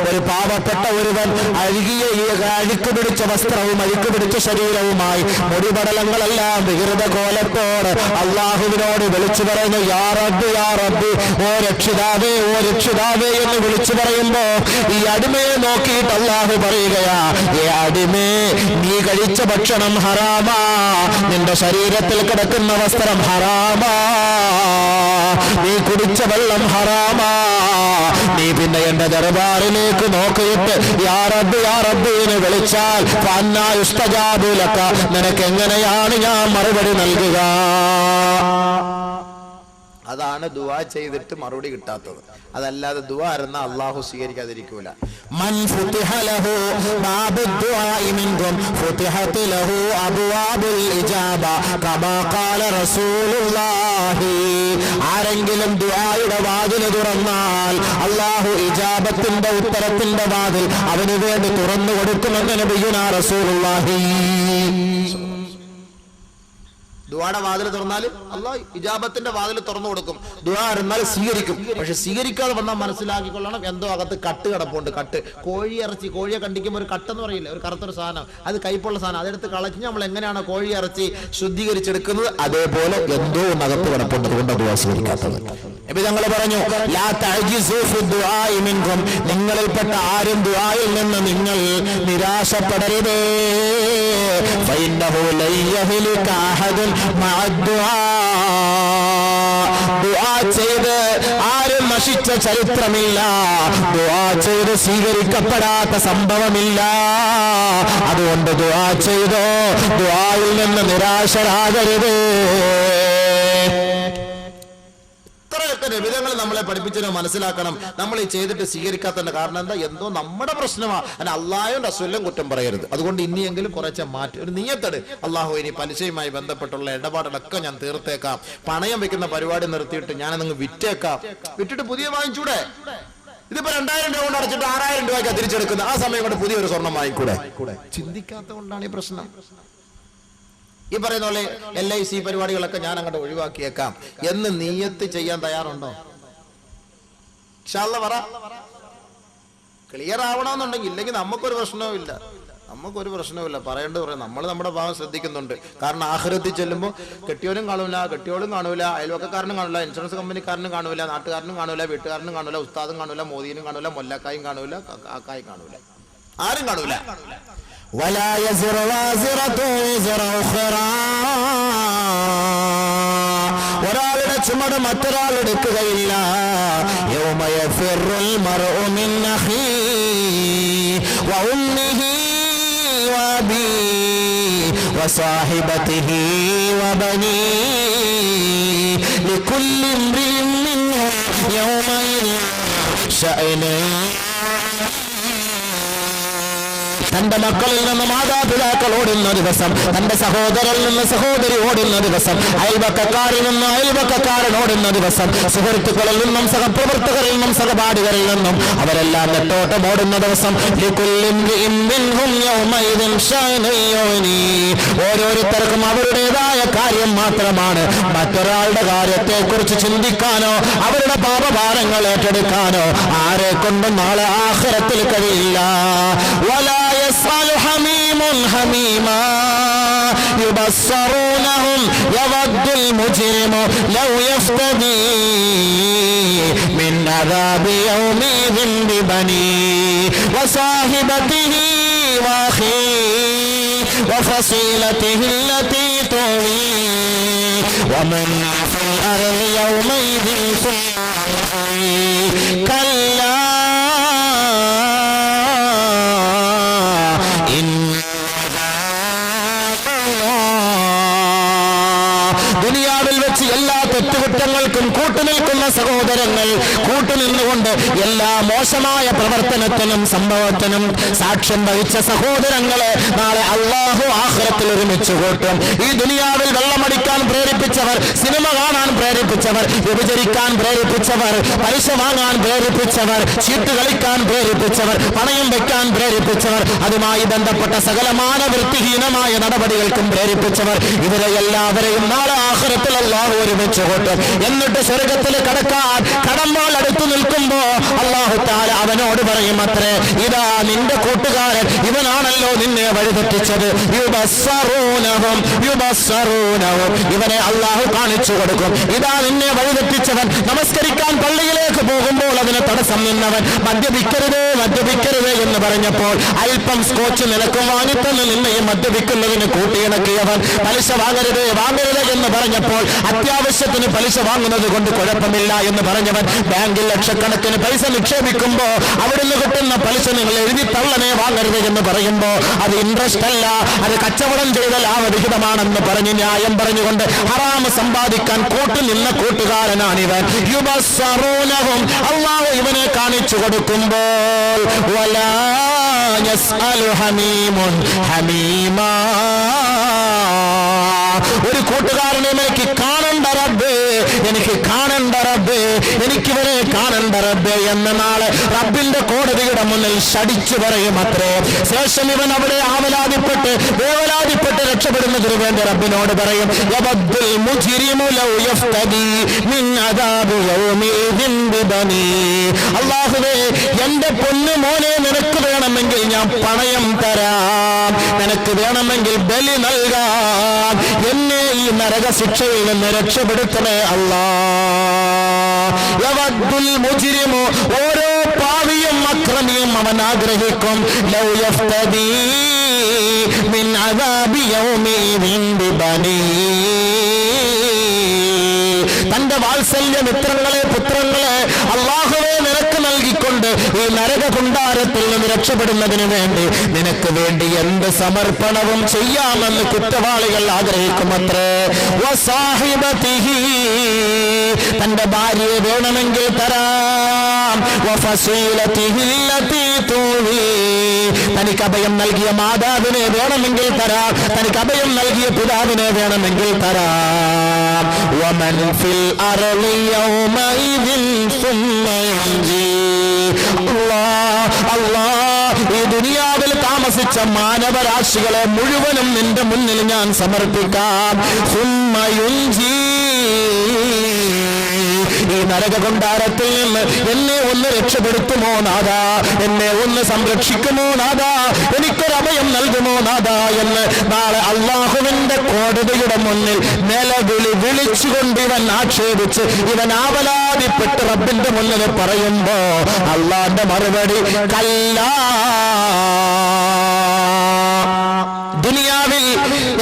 ഒരു പാവപ്പെട്ട ഒരുവൻ അഴുക്ക് പിടിച്ച വസ്ത്രവും അഴുക്ക് പിടിച്ച ശരീരവുമായി മുടിപടലങ്ങളെല്ലാം വികൃത കോലത്തോട് അള്ളാഹുവിനോട് വിളിച്ചു പറയുന്നു, യാ റബ്ബ് യാ റബ്ബ്, ഓ രക്ഷിതാവേ ഓ രക്ഷിതാവേ എന്ന് വിളിച്ചു പറയുമ്പോ ഈ അടിമയെ നോക്കിയിട്ട് അള്ളാഹു പറയുകയാ, ഏ അടിമേ, നീ കഴിച്ച ഭക്ഷണം ഹറാമാ, നിന്റെ ശരീരത്തിൽ കിടക്കുന്ന വസ്ത്രം ഹറാമാ, നീ കുടിച്ച വെള്ളം ഹറാമാ, നീ പിന്നെ എന്റെ ദർബാറിലേക്ക് നോക്കിയിട്ട് യാ റബ്ബ് യാ റബ്ബ് എന്ന് വിളിച്ചാൽ ഫഅന്നാ യുസ്തജാബു ലക, നിനക്ക് എങ്ങനെയാണ് ഞാൻ മറുപടി നൽകുക? അതാണ് ദുആ ചെയ്തിട്ട് മറുപടി കിട്ടാത്തത്. അതല്ലാതെ ദുആ ഇരുന്ന അല്ലാഹു സ്വീകരിക്കാതിരിക്കൂല. മൻ ഫുതിഹ ലഹു ബാബുദ് ദുആഇ മിൻകും ഫുതിഹത് ലഹു അബ്വാബുൽ ഇജാബ കമാ ഖാല റസൂലുള്ളാഹി. ആരെങ്കിലും ദുആയുടെ വാതിൽ തുറന്നാൽ അല്ലാഹു ഇജാബത്തിന്റെ ഉത്തരത്തിന്റെ വാതിൽ അവന് വേണ്ടി തുറന്നു കൊടുക്കുമെന്ന് നബിയുനാ റസൂലുള്ളാഹി. ദുആയുടെ വാതിൽ തുറന്നാൽ അല്ലാഹു ഇജാബത്തിന്റെ വാതിൽ തുറന്നു കൊടുക്കും. ദുആ ഇരുന്നാൽ സ്വീകരിക്കും. പക്ഷെ സ്വീകരിക്കാതെ വന്നാൽ മനസ്സിലാക്കിക്കൊള്ളണം, എന്തോ അകത്ത് കട്ട് കിടപ്പുണ്ട്. കട്ട്, കോഴി ഇറച്ചി, കോഴിയെ കണ്ടിക്കുമ്പോൾ ഒരു കട്ടെന്ന് പറയില്ല, ഒരു കറുത്തൊരു സാധനം, അത് കയ്പുള്ള സാധനം, അതെടുത്ത് കളഞ്ഞ് നമ്മൾ എങ്ങനെയാണ് കോഴി ഇറച്ചി ശുദ്ധീകരിച്ചെടുക്കുന്നത് അതേപോലെ എന്തോ അകത്ത് കിടപ്പുണ്ട്, അതുകൊണ്ട് ദുആ സ്വീകരിക്കാത്തത്. നബി തങ്ങൾ പറഞ്ഞു, ലാ തഅജിസു ഫി ദുആഇ മിൻകും, നിങ്ങളിൽപ്പെട്ട ആരും ദുആയിൽ നിന്ന് നിങ്ങൾ നിരാശപ്പെടരുത്. ഫഇന്നഹു ലയഹ്ലിക അഹദുൻ മഅ ദുആ. ദുആ ചെയ്ത് ആരും നശിച്ച ചരിത്രമില്ല, ദുആ ചെയ്ത് സ്വീകരിക്കപ്പെടാത്ത സംഭവമില്ല. അതുകൊണ്ട് ദുആ ചെയ്തോ, ദുആയിൽ നിന്ന് നിരാശരാകരുത്. ഇത്രയൊക്കെ നബിതങ്ങൾ നമ്മളെ പഠിപ്പിച്ചതിനെ മനസ്സിലാക്കണം. നമ്മൾ ഈ ചെയ്തിട്ട് സ്വീകരിക്കാത്തതിന്റെ കാരണം എന്താ? എന്തോ നമ്മുടെ പ്രശ്നമാണ്. അതിന് അള്ളാഹും റസൂലും കുറ്റം പറയരുത്. അതുകൊണ്ട് ഇനിയെങ്കിലും കുറച്ച് മാറ്റി ഒരു നിയത്തെട്, അള്ളാഹു ഇനി പലിശയുമായി ബന്ധപ്പെട്ടുള്ള ഇടപാടുകളൊക്കെ ഞാൻ തീർത്തേക്കാം, പണയം വെക്കുന്ന പരിപാടി നിർത്തിയിട്ട് ഞാനങ്ങ് വിറ്റേക്കാം, വിറ്റിട്ട് പുതിയ വാങ്ങിച്ചൂടെ? ഇതിപ്പോ 2000 രൂപ കൊണ്ട് അടച്ചിട്ട് 6000 രൂപയ്ക്ക് തിരിച്ചെടുക്കുന്നത്, ആ സമയം കൊണ്ട് പുതിയൊരു സ്വർണ്ണം വാങ്ങിക്കൂടെ? ചിന്തിക്കാത്ത കൊണ്ടാണ് ഈ പ്രശ്നം. ഈ പറയുന്ന പോലെ LIC പരിപാടികളൊക്കെ ഞാൻ അങ്ങോട്ട് ഒഴിവാക്കിയേക്കാം എന്ന് നിയത്ത് ചെയ്യാൻ തയ്യാറുണ്ടോ? ഇൻഷാ അല്ലാഹ് പറ. ക്ലിയർ ആവണമെന്നുണ്ടെങ്കിൽ, ഇല്ലെങ്കിൽ നമുക്കൊരു പ്രശ്നവുമില്ല, നമുക്കൊരു പ്രശ്നവുമില്ല. പറയേണ്ടത് പറയാം. നമ്മൾ നമ്മുടെ ഭാഗം ശ്രദ്ധിക്കുന്നുണ്ട്. കാരണം ആഖിറത്തിൽ ചെല്ലുമ്പോൾ കെട്ടിയോനും കാണൂല, കെട്ടിയോളും കാണൂല, അയൽവക്കക്കാരനും കാണൂല, ഇൻഷുറൻസ് കമ്പനിക്കാരനും കാണൂല, നാട്ടുകാരനും കാണൂല, വീട്ടുകാരനും കാണൂല, ഉസ്താദും കാണൂല, മോദീനും കാണൂല, മൊല്ലക്കായും കാണൂല, കാക്കായും കാണൂല, ആരും കാണൂല. ولا يزر وازرة وزر أخرى ഒരാളുടെ ചുമട് മറ്റൊരാൾ എടുക്കുകയില്ല. യൗമ യഫിറുൽ മർഉ മിൻ അഖീഹി വഉമ്മിഹി വഅബീഹി വസാഹിബതിഹി വബനീഹി ലികുല്ലി ഇംറിഇൻ മിൻഹും യൗമഇദിൻ ശഅനുൻ. തന്റെ മക്കളിൽ നിന്ന് മാതാപിതാക്കൾ ഓടുന്ന ദിവസം, തന്റെ സഹോദരനിൽ നിന്ന് സഹോദരി ഓടുന്ന ദിവസം, അയൽവക്കക്കാരിൽ നിന്ന് അയൽവക്കക്കാരൻ ഓടുന്ന ദിവസം, സുഹൃത്തുക്കളിൽ നിന്നും സഹപ്രവർത്തകരിൽ നിന്നും സഹപാഠികളിൽ നിന്നും അവരെല്ലാം നെട്ടോട്ടം ഓടുന്ന ദിവസം, ഓരോരുത്തർക്കും അവരുടേതായ കാര്യം മാത്രമാണ്. മറ്റൊരാളുടെ കാര്യത്തെ കുറിച്ച് ചിന്തിക്കാനോ അവരുടെ പാപഭാരങ്ങൾ ഏറ്റെടുക്കാനോ ആരെ കൊണ്ടും നാളെ ആഖിറത്തിൽ കഴിയില്ല. يسأل حميم حميما يبصرونهم يود المجرم لو يفتدي من عذاب يومئذ ببنيه وصاحبته وأخيه وفصيلته التي تؤويه ومن في الأرض يومئذ كلا ദുനിയാവിൽ വെച്ച് എല്ലാ തെറ്റുകുറ്റങ്ങൾക്കും കൂട്ടുനിൽക്കുന്ന സഹോദരങ്ങൾ, കൂട്ടുനിന്നുകൊണ്ട് എല്ലാ മോശമായ പ്രവർത്തനത്തിനും സംഭവത്തിനും സാക്ഷ്യം വഹിച്ച സഹോദരങ്ങളെ നാളെ അല്ലാഹു ആഖിറത്തിൽ ഒരുമിച്ച് കൂട്ടും. ഈ ദുനിയാവിൽ വെള്ളമടിക്കാൻ പ്രേരിപ്പിച്ചവർ, സിനിമ കാണാൻ പ്രേരിപ്പിച്ചവർ, വ്യഭിചരിക്കാൻ പ്രേരിപ്പിച്ചവർ, പലിശ വാങ്ങാൻ പ്രേരിപ്പിച്ചവർ, ചീട്ട് കളിക്കാൻ പ്രേരിപ്പിച്ചവർ, പണയം വെക്കാൻ പ്രേരിപ്പിച്ചവർ, അതുമായി ബന്ധപ്പെട്ട സകലമാന വൃത്തിഹീനമായ നടപടികൾക്കും പ്രേരിപ്പിച്ചവർ, ഇവരെ എല്ലാവരെയും നാളെ ആഖിറത്തിൽ അല്ലാഹു ഒരുമിച്ച് കൂട്ടും. എന്നിട്ട് സ്വർഗത്തിൽ കടക്കാൻ കടമ്പോൾ അടുത്തു നിൽക്കുമ്പോ അല്ലാഹു തആല അവനോട് പറയും അത്രേ, ഇതാ നിന്റെ കൂട്ടുകാരൻ, ഇവനാണല്ലോ നിന്നെ വഴിതെറ്റിച്ചത്. യുബസ്സറൂനഹും ഇവനെ അല്ലാഹു കാണിച്ചു കൊടുക്കും. ഇതാ നിന്നെ വഴിതെറ്റിച്ചവൻ. നമസ്കരിക്കാൻ പള്ളിയിലേക്ക് പോകുമ്പോൾ അതിന് തടസ്സം നിന്നവൻ മദ്യപിക്കരുത് എന്ന് പറഞ്ഞപ്പോൾ അല്പം സ്കോച്ച് നിലക്കും വാങ്ങിത്തന്ന് നിന്നെയും മദ്യപിക്കുന്നതിന് കൂട്ടിയിണക്കിയവൻ. പലിശ വാങ്ങരുത് എന്ന് പറഞ്ഞപ്പോൾ അത്യാവശ്യത്തിന് പലിശ വാങ്ങുന്നത് കൊണ്ട് കുഴപ്പമില്ല എന്ന് പറഞ്ഞവൻ ബാങ്കിൽ ലക്ഷക്കണക്കിന് പൈസ നിക്ഷേപിക്കുമ്പോ അവിടുന്ന് കിട്ടുന്ന പലിശ നിങ്ങൾ എഴുതി തള്ളനെ വാങ്ങരുത് എന്ന് പറയുമ്പോ അത് ഇൻട്രസ്റ്റ് അല്ല, അത് കച്ചവടം ചെയ്ത ലാഭവിഹിതമാണെന്ന് പറഞ്ഞ് ന്യായം പറഞ്ഞുകൊണ്ട് ഹറാമ് സമ്പാദിക്കാൻ കൂട്ടുനിന്ന കൂട്ടുകാരനാണിവൻ. യുബസ്സറൂനഹും അല്ലാഹു ഇവനെ കാണിച്ചു കൊടുക്കുമ്പോൾ വലാ യസ്അലു ഹമീമുൻ ഹമീമാ, ഒരു കൂട്ടുകാരനെ എനിക്ക് കാണണ്ട റബ്ബേ, എനിക്ക് കാണണ്ട റബ്ബേ, എനിക്കിവരെ കാണണ്ട റബ്ബേ എന്ന നാളെ റബ്ബിന്റെ കോടതിയുടെ മുന്നിൽ ശടിച്ചു പറയും അത്രേ. ശേഷം ഇവൻ അവിടെ ആവലാതിപ്പെട്ട് വേവലാതിപ്പെട്ട് രക്ഷപ്പെടുന്നതിന് വേണ്ടി റബ്ബിനോട് പറയും, യബദ്ദുൽ മുജ്രിമു ലൗ യഫ്തദി മിൻ അദാബി യൗമിദിൻ ബിബനി. അല്ലാഹുവേ, എന്റെ പൊന്നു മോനെ, നിനക്ക് വേണമെങ്കിൽ ഞാൻ പണയം തരാം, നിനക്ക് വേണമെങ്കിൽ ബലി നൽകാം, എന്നെ ഈ നരക ശിക്ഷയിൽ നിന്ന് രക്ഷപ്പെടുത്തണേ അല്ലാഹ്. യവദ്ദുൽ മുജ്രിമു, ഓരോ പാവിയും അക്രമിയും അവൻ ആഗ്രഹിക്കും, ലൗ യഫ്തദി മിൻ അദാബി യൗമിദിൻ ബിബനി, തന്റെ വാത്സല്യ മിത്രങ്ങളെ പുത്രങ്ങളെ അല്ലാഹുവേ നിനക്ക് നൽകിക്കൊണ്ട് ഈ നരക കുണ്ടാരത്തിൽ നിന്ന് രക്ഷപ്പെടുന്നതിന് വേണ്ടി നിനക്ക് വേണ്ടി എന്ത് സമർപ്പണവും ചെയ്യാമെന്ന് കുറ്റവാളികൾ ആഗ്രഹിക്കുമത്രേ. വസാഹിബതിഹി, തന്റെ ഭാര്യയെ വേണമെങ്കിൽ തരാം, വഫസീലതിഹി അല്ലതി തൂവി, തനിക്ക് അഭയം നൽകിയ മാതാവിനെ വേണമെങ്കിൽ തരാം, തനിക്ക് അഭയം നൽകിയ പിതാവിനെ വേണമെങ്കിൽ തരാം. വമൻ ഫിൽ അർളി യൗമഇദിൻ സുമ്മ യൻജി. അല്ലാഹ്, ഈ ദുനിയാവിൽ താമസിച്ച മാനവരാശികളെ മുഴുവനും നിന്റെ മുന്നിൽ ഞാൻ സമർപ്പിക്കാം. സുമ്മ യുൻജി, ഈ നരക കൊണ്ടാരത്തിൽ നിന്ന് എന്നെ ഒന്ന് രക്ഷപ്പെടുത്തുമോ നാഥാ, എന്നെ ഒന്ന് സംരക്ഷിക്കുമോ നാഥാ, എനിക്കൊരഭയം നൽകുമോ നാഥാ എന്ന് നാളെ അല്ലാഹുവിന്റെ കോടതിയുടെ മുന്നിൽ നിലവിളി വിളിച്ചുകൊണ്ട് ഇവൻ ആക്ഷേപിച്ച് ഇവൻ ആവലാതിപ്പെട്ട് റബ്ബിന്റെ മുന്നിൽ പറയുമ്പോ അല്ലാഹുവിന്റെ മറുപടി കല്ലാ. ദുനിയാവിൽ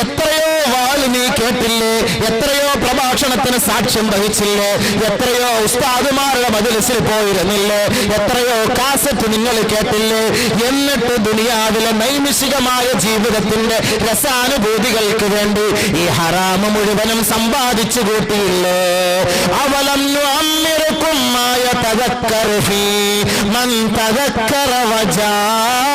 എത്രയോ വാൾ നീക്കി കേട്ടില്ലേ? എത്രയോ പ്രഭാഷണത്തിന് സാക്ഷ്യം വഹിച്ചില്ലേ? എത്രയോ ഉസ്താദുമാരുടെ മജ്‌ലിസിൽ പോയിരുന്നില്ലേ? എത്രയോ കാസറ്റ് നിങ്ങൾ കേട്ടില്ലേ? എന്നിട്ട് ദുനിയാവിലെ നൈമിഷികമായ ജീവിതത്തിന്റെ രസാനുഭൂതികൾക്ക് വേണ്ടി ഈ ഹറാമ് മുഴുവനും സമ്പാദിച്ചു കൂട്ടിയില്ലേ? അവലം നുഅമ്മിറുകും മാ യതദക്കറു ഫീ മൻ തദക്കറ വജാഅകുമുൻ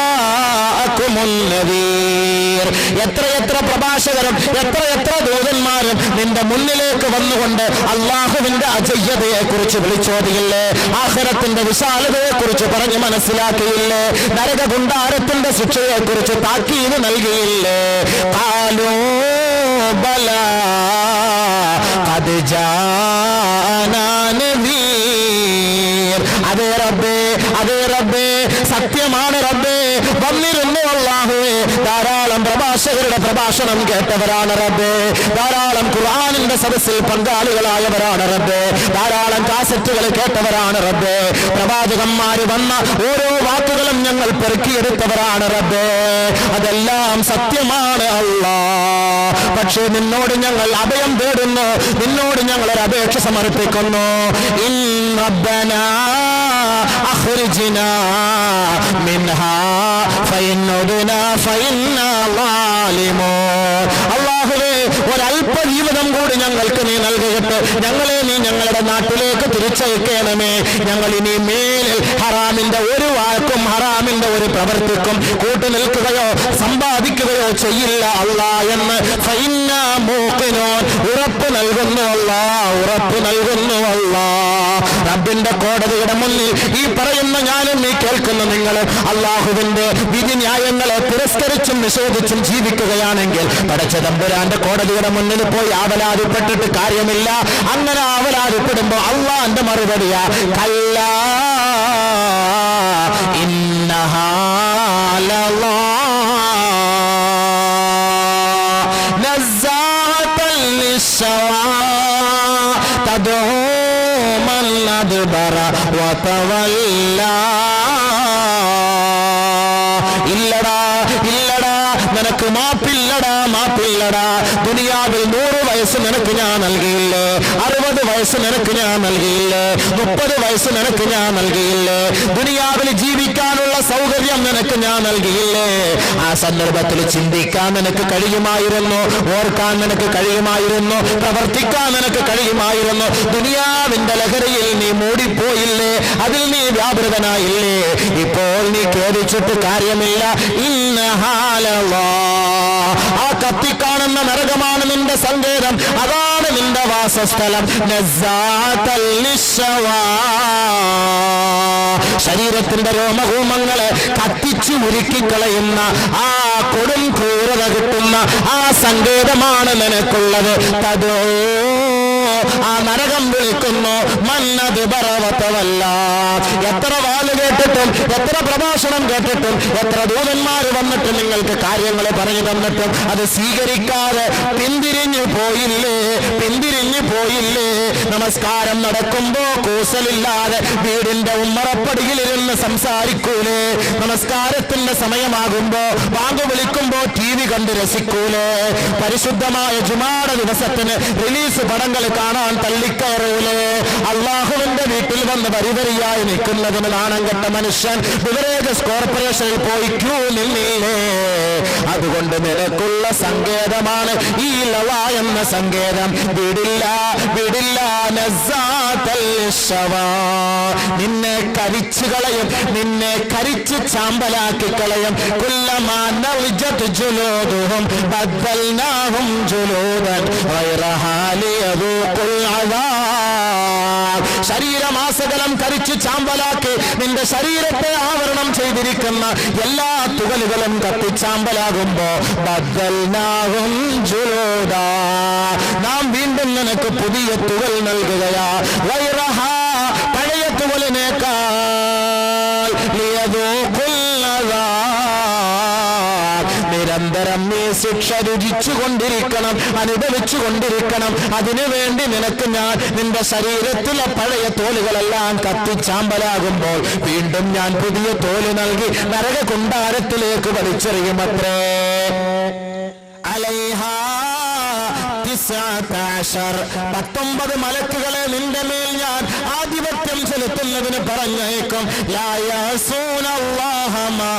നദീർ. എത്രയെത്ര പ്രഭാഷകരും എത്രയെത്ര ദൂതന്മാരും നിന്റെ മുന്നിലേക്ക് വന്നുകൊണ്ട് അള്ളാഹുവിന്റെ അജയ്യതയെ കുറിച്ച് വിളിച്ചോതിയില്ലേ? ആഖിറത്തിന്റെ വിശാലതയെ കുറിച്ച് പറഞ്ഞ് മനസ്സിലാക്കിയില്ലേ? നരക ഗുണ്ടാരത്തിന്റെ ശിക്ഷയെ കുറിച്ച് താക്കീത് നൽകിയില്ലേ? ഖാലൂ ബലാ ഖദ് ജാനാ നദീർ. അതേ റബ്ബേ, അതേ റബ്ബേ, സത്യമാണ് റബ്ബേ, വന്നിരുന്നു അല്ലാഹുവേ. ധാരാളം പ്രഭാഷകരുടെ പ്രഭാഷണം കേട്ടവരാണ് റബ്ബേ. ധാരാളം ഖുർആനിന്റെ സദസ്സിൽ പങ്കാളികളായവരാണ് റബ്ബേ. ധാരാളം കാസറ്റുകൾ കേട്ടവരാണ് റബ്ബേ. പ്രവാചകന്മാര് വന്ന ഓരോ വാക്കുകളും ഞങ്ങൾ പെറുക്കിയെടുത്തവരാണ് റബ്ബേ. അതെല്ലാം സത്യമാണ് അല്ലാ. പക്ഷേ നിന്നോട് ഞങ്ങൾ അഭയം തേടുന്നു, നിന്നോട് ഞങ്ങൾ ഒരു അപേക്ഷ സമർപ്പിക്കുന്നു. റബ്ബനാ അഖ്രിജ്നാ മിൻഹാ ഫഇൻ ഉദ്നാ ഫഇന്നാ ളാലിമൂൻ. അല്ലാഹുവേ, ഒരല്പ ജീവിതം കൂടി ഞങ്ങൾക്ക് നീ നൽകിയിട്ട് ഞങ്ങളെ നീ ഞങ്ങളുടെ നാട്ടിലേക്ക് തിരിച്ചയക്കണമേ. ഞങ്ങൾ ഇനി മേലിൽ ഹറാമിന്റെ ഒരു വാക്കും ഹറാമിന്റെ ഒരു പ്രവൃത്തിക്കും കൂട്ടുനിൽക്കുകയോ സമ്പാദിക്കുകയോ ചെയ്യില്ല അല്ലാ എന്ന് ഫഇന്നാ മൂഖിനൂൻ ഉറപ്പ് നൽകുന്നു അല്ലാ, ഉറപ്പ് നൽകുന്നു അല്ലാ. റബ്ബിന്റെ കോടതിയുടെ മുന്നിൽ ഈ പറയുന്ന ഞാനും നീ കേൾക്കുന്ന നിങ്ങൾ അള്ളാഹുവിന്റെ വിധി ന്യായങ്ങളെ തിരസ്കരിച്ചും നിഷേധിച്ചും ജീവിക്കുകയാണെങ്കിൽ പടച്ച തമ്പുരാന്റെ കോടതിയുടെ മുന്നിൽ പോയി ആവലാതിപ്പെട്ടിട്ട് കാര്യമില്ല. അങ്ങനെ ആവലാതിപ്പെടുമ്പോ അള്ളാന്റെ മറുപടിയാ കല്ലാ ഇന്നഹാ ലളാ നസ്സാഅതൻ ലിശ്ശവാ തദ്ഉ മൻ അദ്ബറ വതവല്ലാ. ഇല്ലടാ, ഇല്ലടാ, നിനക്ക് മാപ്പില്ലടാ, മാപ്പില്ലടാ. ദുനിയാവിൽ 100 വയസ്സ് നിനക്ക് ഞാൻ നൽകിയില്ലേ? 60 വയസ്സ് നിനക്ക് ഞാൻ നൽകിയില്ലേ? 30 വയസ്സ് നിനക്ക് ഞാൻ നൽകിയില്ലേ? ദുനിയാവിൽ ജീവിക്കാനുള്ള സൗകര്യം നിനക്ക് ഞാൻ നൽകിയില്ലേ? ആ സന്ദർഭത്തിൽ ചിന്തിക്കാൻ നിനക്ക് കഴിയുമായിരുന്നു, ഓർക്കാൻ നിനക്ക് കഴിയുമായിരുന്നു, പ്രവർത്തിക്കാൻ നിനക്ക് കഴിയുമായിരുന്നു. ദുനിയാവിന്റെ ലഹരിയിൽ നീ മൂടിപ്പോയില്ലേ? അതിൽ നീ വ്യാപൃതനായില്ലേ? ഇപ്പോൾ നീ ഖേദിച്ചിട്ട് കാര്യമില്ല. ആ കത്തിക്കാണുന്ന നരകമാണ് നിന്റെ സങ്കേതം, അതാണ് നിന്റെ വാസസ്ഥലം. നസ്സാഅതൻ ലിശ്ശവാ. ശരീരത്തിന്റെ രോമകൂമങ്ങളെ കത്തിച്ചു ഉരുക്കിക്കളയുന്ന ആ കൊടും ക്രൂരത കിട്ടുന്ന ആ സങ്കേതമാണ് നിനക്കുള്ളത്. തദോ, ആ നരകം വിളിക്കുന്നു മന്നത് പർവ്വതമല്ല. എത്ര വാല് കേട്ടിട്ടും എത്ര പ്രഭാഷണം കേട്ടിട്ടും എത്ര ദൂതന്മാര് വന്നിട്ട് നിങ്ങൾക്ക് കാര്യങ്ങൾ പറഞ്ഞു തന്നിട്ടും അത് സ്വീകരിക്കാതെ പിന്തിരിഞ്ഞു പോയില്ലേ? പിന്തിരിഞ്ഞു പോയില്ലേ? നമസ്കാരം നടക്കുമ്പോ കൂസലില്ലാതെ വീടിന്റെ ഉമ്മറപ്പടിയിലിരുന്ന് സംസാരിക്കൂലേ? നമസ്കാരത്തിന്റെ സമയമാകുമ്പോ ബാങ്ക് വിളിക്കുമ്പോ TV കണ്ട് രസിക്കൂലേ? പരിശുദ്ധമായ ജുമാഅ ദിവസത്തിന് റിലീസ് പടങ്ങൾ കാണാൻ തള്ളിക്കയറൂലേ? അള്ളാഹുവിന്റെ വീട്ടിൽ വന്ന് വരിവരിയായി നിൽക്കുന്നതിന് നാണം കെട്ട മനുഷ്യൻ ബിവറേജസ് കോർപ്പറേഷനിൽ പോയി ക്യൂ നിന്നില്ലേ? അതുകൊണ്ട് നിനക്കുള്ള സങ്കേതമാണ് ഈ ലവാ എന്ന സങ്കേതം. വിടില്ല, വിടില്ല. നസ്സാഅതൻ ലിശ്ശവാ. നിന്നെ കരിച്ചു കളയും, നിന്നെ കരിച്ച് ചാമ്പലാക്കി കളയും. കുല്ലമാ നളിജത് ജുലൂദുഹും ബദ്ദൽനാഹും ജുലൂദൻ ഗൈറഹാ ലിയദൂഖുൽ അദാബ്. ശരീരമാസകലം കരിച്ചു ചാമ്പലാക്കി നിന്റെ ശരീരത്തെ ആവരണം ചെയ്തിരിക്കുന്ന എല്ലാ തുകലുകളും കത്തിച്ചാമ്പലാകുമ്പോ ബദ്ദൽനാഹും ജുലൂദാ. നാം വീണ്ടും നിനക്ക് പുതിയ തുകൽ നൽകുകയാ. ഗൈറഹാ, പഴയ തുകലിനേക്കാൾ ലിയദൂഖുൽ അദാബ്. നിരന്തരം നീ ശിക്ഷ രുചിച്ചുകൊണ്ടിരിക്കണം, അനുഭവിച്ചുകൊണ്ടിരിക്കണം. അതിനുവേണ്ടി നിനക്ക് ഞാൻ നിന്റെ ശരീരത്തിലെ പഴയ തോലുകളെല്ലാം കത്തിച്ചാമ്പലാകുമ്പോൾ വീണ്ടും ഞാൻ പുതിയ തോല് നൽകി നരക കുണ്ടാരത്തിലേക്ക് വലിച്ചെറിയുമത്രേ. അലൈഹാ 19 മലക്കുകളെ നിന്റെ മേൽ ഞാൻ ആധിപത്യം ചെലുത്തുന്നതിന് പറഞ്ഞേക്കും. ലാ യഅസൂനല്ലാഹ മാ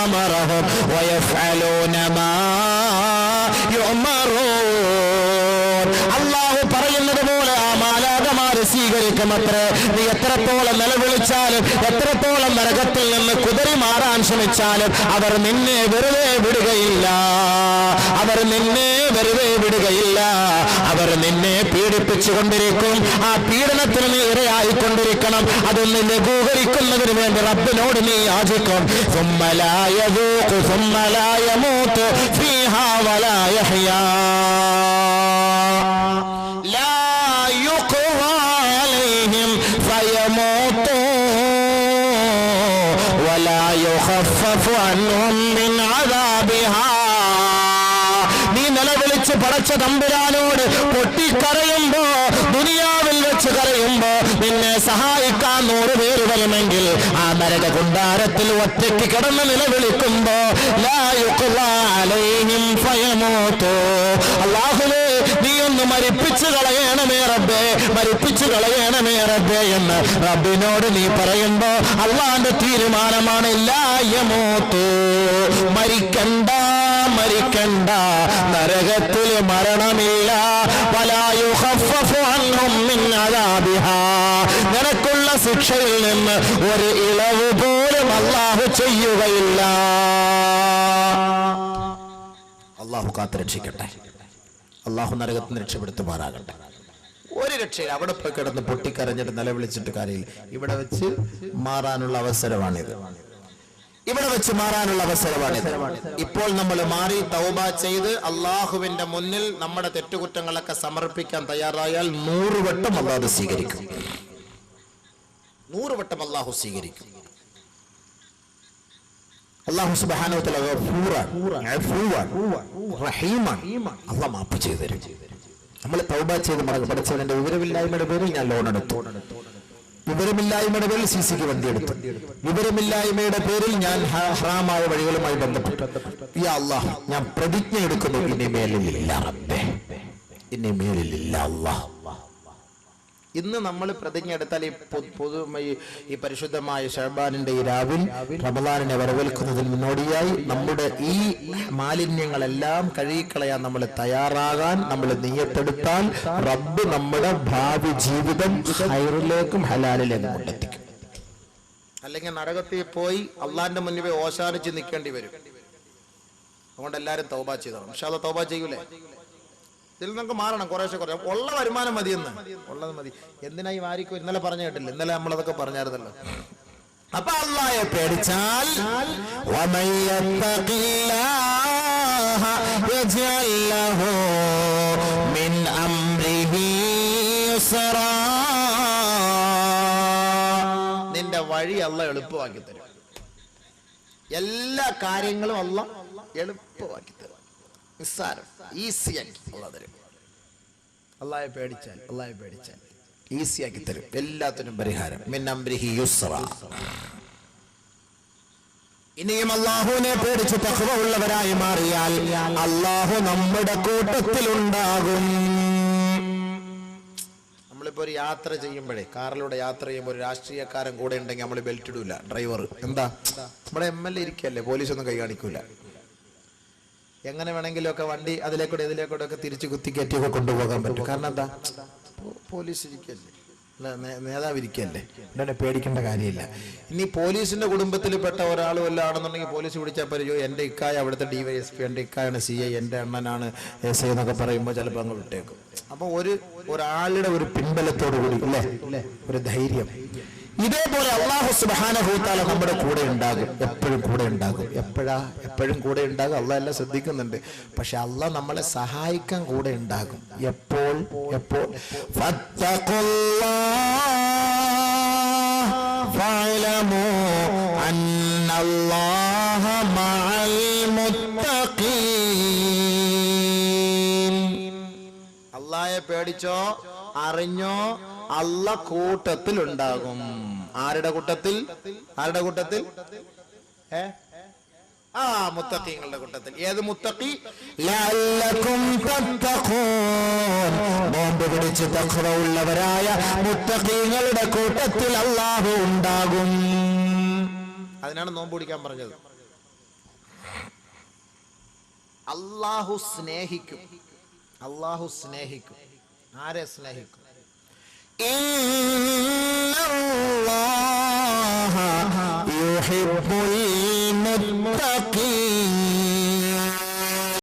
അമറഹും വയഫ്അലൂന മാ യുഅമറൂൻ. അല്ലാഹു പറയുന്നത് പോലെ ആ മാലാഖമാരെ സ്വീകരിക്കുമത്രേ. നീ എത്രത്തോളം നിലവിളിച്ചാലും എത്രത്തോളം നരകത്തിൽ നിന്ന് കുതറി മാറാൻ ശ്രമിച്ചാലും അവർ നിന്നെ വെറുതെ വിടുകയില്ല. അവർ നിന്നെ വെറുതെ വിടുകയില്ല. അവർ നിന്നെ പീഡിപ്പിച്ചുകൊണ്ടിരിക്കും. ആ പീഡനത്തിന് നീ ഇരയായിക്കൊണ്ടിരിക്കണം. അതൊന്ന് ലഘൂകരിക്കുന്നതിന് വേണ്ടി റബ്ബിനോട് നീ യാചിക്കും. ثم لا يذوق ثم لا يموت فيها ولا يحيا لا يقضى عليهم فيموتوا ولا يخفف عنهم من عذابها. നീ നിലവിളിച്ച് പടച്ച തമ്പുരാനോട് പൊട്ടിക്കരയുമ്പോ, ദുനിയാവിൽ വെച്ച് കരയുമ്പോ നിന്നെ സഹായിക്കാൻ 100 പേര് വരുമെങ്കിൽ ആ നരക കുണ്ടാരത്തിൽ ഒറ്റയ്ക്ക് കിടന്ന് നിലവിളിക്കുമ്പോ ലാ യുഖ്ളാ അലൈഹിം ഫയമൂതു. അല്ലാഹുവേ, നീ ഒന്ന് മരിപ്പിച്ചു കളയണമേ റബ്ബേ, മരിപ്പിച്ചു കളയണമേ റബ്ബേ എന്ന് റബ്ബിനോട് നീ പറയുമ്പോ അല്ലാഹുവിന്റെ തീരുമാനമാണ് ലാ യമൂതു. മരിക്കണ്ട, മരിക്കണ്ട, നരകത്തിൽ മരണമില്ല. വലാ യുഖഫഫു അൻഹും മിൻ അദാബിഹാ. നിനക്കുള്ള ശിക്ഷയിൽ നിന്ന് ഒരു ഇളവ് പോലും അല്ലാഹു ചെയ്യുകയില്ല. അല്ലാഹു കാത്തുരക്ഷിക്കട്ടെ. അല്ലാഹു നരകത്തിൽ നിന്ന് രക്ഷപ്പെടുത്തുമാറാകട്ടെ. ഒരു രക്ഷയിൽ അവിടെ പോയി കിടന്ന് പൊട്ടിക്കരഞ്ഞിട്ട് നിലവിളിച്ചിട്ട് കാര്യമില്ല. ഇവിടെ വെച്ച് മാറാനുള്ള അവസരമാണിത്. ഇവിടെ വെച്ച് മാറാനുള്ള അവസരമാണിത്. ഇപ്പോൾ നമ്മൾ മാറി തൗബ ചെയ്ത് അള്ളാഹുവിന്റെ മുന്നിൽ നമ്മുടെ തെറ്റുകുറ്റങ്ങളൊക്കെ സമർപ്പിക്കാൻ തയ്യാറായാൽ 100 വട്ടം അള്ളാഹു സ്വീകരിക്കും. 100 വട്ടം അള്ളാഹു സ്വീകരിക്കും. അള്ളാഹു സുബ്ഹാനഹു വ തആല അള്ളാഹു മാപ്പ് ചെയ്തു തരും. നമ്മൾ തൗബ ചെയ്ത് പഠിച്ചവന്റെ വിവരമില്ലായ്മയുടെ പേരിൽ ഞാൻ ലോൺ എടുത്തു, വിവരമില്ലായ്മയുടെ പേരിൽ സിസിക്ക് വണ്ടി എടുത്തു, വിവരമില്ലായ്മയുടെ പേരിൽ ഞാൻ ഹറാമായ വഴികളുമായി ബന്ധപ്പെട്ടു. യാ അല്ലാഹ്, ഞാൻ പ്രതിജ്ഞ എടുക്കുന്നു, ഇനി മേലില്ല റബ്ബേ, ഇനി മേലില്ല അല്ലാഹ്. ഇന്ന് നമ്മൾ പ്രതിജ്ഞ എടുത്താൽ ഈ പരിശുദ്ധമായ ശഅബാനിന്റെ ഈ രാവിൽ റമളാനിനെ വരവേൽക്കുന്നതിന് മുന്നോടിയായി നമ്മുടെ ഈ മാലിന്യങ്ങളെല്ലാം കഴുകിക്കളയാൻ നമ്മൾ തയ്യാറാകാൻ നമ്മൾ നിയ്യത്തെടുത്താൽ റബ്ബ് നമ്മുടെ ഭാവി ജീവിതം ഹൈറിലേക്കും ഹലാലിലേക്കും കൊണ്ടെത്തിക്കും. അല്ലെങ്കിൽ നരകത്തിൽ പോയി അള്ളാന്റെ മുന്നിൽ പോയി ഓശാനിച്ച് നിൽക്കേണ്ടി വരും. അതുകൊണ്ട് എല്ലാവരും തൗബ ചെയ്തോ. ഇൻഷാ അല്ലാഹ് തൗബ ചെയ്യൂലേ? ഇതിൽ നമുക്ക് മാറണം. കുറേശ്ശെ ഉള്ള വരുമാനം മതിയെന്ന്, ഉള്ളത് മതി. എന്തിനായി വാരിക്കും? ഇന്നലെ പറഞ്ഞു കേട്ടില്ല, ഇന്നലെ നമ്മളതൊക്കെ പറഞ്ഞായിരുന്നല്ലോ. അപ്പൊ അല്ലാഹയെ പേടിച്ചാൽ നിന്റെ വഴി അല്ലാഹ് എളുപ്പമാക്കി തരും. എല്ലാ കാര്യങ്ങളും അല്ലാഹ് എളുപ്പമാക്കി തരും. നിസ്സാരം, ഈസിയാക്കി അല്ലാഹ് തരും. അല്ലാഹയെ പേടിച്ചാൽ, അല്ലാഹയെ പേടിച്ചാൽ ഈസിയാക്കി തരും. എല്ലാത്തിനും പരിഹാരം. മിൻ അംരിഹി യുസ്റ. ഇനിയും അല്ലാഹുവിനെ പേടിച്ച് തഖ്വ ഉള്ളവരായി മാറിയാൽ അല്ലാഹു നമ്മുടെ കൂട്ടത്തിലുണ്ടാകും. നമ്മളിപ്പോ ഒരു യാത്ര ചെയ്യുമ്പോഴേ, കാറിലൂടെ യാത്ര ചെയ്യുമ്പോൾ ഒരു രാഷ്ട്രീയക്കാരൻ കൂടെ ഉണ്ടെങ്കിൽ നമ്മൾ ബെൽറ്റ് ഇടൂല. ഡ്രൈവർ എന്താ, നമ്മുടെ MLA ഇരിക്കല്ലേ, പോലീസൊന്നും കൈ കാണിക്കൂല. എങ്ങനെ വേണമെങ്കിലും ഒക്കെ വണ്ടി അതിലേക്കൂടെ ഇതിലേക്കൂടെ ഒക്കെ തിരിച്ചു കുത്തി കയറ്റിയൊക്കെ കൊണ്ടുപോകാൻ പറ്റും. കാരണം എന്താ, പോലീസ് ഇരിക്കല്ലേ, നേതാവ് ഇരിക്കല്ലേ, എന്താണ് പേടിക്കേണ്ട കാര്യമില്ല. ഇനി പോലീസിന്റെ കുടുംബത്തിൽ പെട്ട ഒരാൾ വല്ല ആണെന്നുണ്ടെങ്കിൽ പോലീസ് പിടിച്ചാൽ പറയോ എൻ്റെ ഇക്കായ അവിടുത്തെ DYSP, എൻ്റെ ഇക്കായാണ് CI, എൻ്റെ അണ്ണനാണ് SI എന്നൊക്കെ പറയുമ്പോൾ ചിലപ്പോൾ അങ്ങ് വിട്ടേക്കും. അപ്പൊ ഒരാളുടെ ഒരു പിൻബലത്തോടു കൂടി അല്ലേ, ഒരു ധൈര്യം. ഇതേപോലെ അല്ലാഹു സുബ്ഹാനഹു വ തആല നമ്മുടെ കൂടെ ഉണ്ടാകും, എപ്പോഴും കൂടെ ഉണ്ടാകും. എപ്പോഴും കൂടെ ഉണ്ടാകും. അല്ലാഹ് എല്ലാം ശ്രദ്ധിക്കുന്നുണ്ട്. പക്ഷെ അല്ലാഹ് നമ്മളെ സഹായിക്കാൻ കൂടെ ഉണ്ടാകും. എപ്പോൾ ഫത്തഖുല്ലാഹ ഫഅലമു അന്നല്ലാഹ മഅൽ മുത്തഖീൻ. അല്ലാഹയെ പേടിച്ചോ, അറിഞ്ഞോ, അല്ലാഹ് കൂട്ടത്തിൽ ഉണ്ടാകും. ആരുടെ കൂട്ടത്തിൽ? ആരുടെ കൂട്ടത്തിൽ? ആ മുത്തഖീങ്ങളുടെ കൂട്ടത്തിൽ. ഏത് മുത്തഖി? ലഅല്ലകും തത്തഖൂൻ, നോമ്പ് പിടിച്ച് തഖ്വ ഉള്ളവരായ മുത്തഖീങ്ങളുടെ കൂട്ടത്തിൽ അല്ലാഹു ഉണ്ടാകും. അതിനാണ് നോമ്പ് പിടിക്കാൻ പറഞ്ഞത്. അല്ലാഹു സ്നേഹിക്കും. അല്ലാഹു സ്നേഹിക്കും. ആരെ സ്നേഹിക്കും? ഇന്നല്ലാഹ യുഹിബ്ബുൽ മുത്തഖീൻ.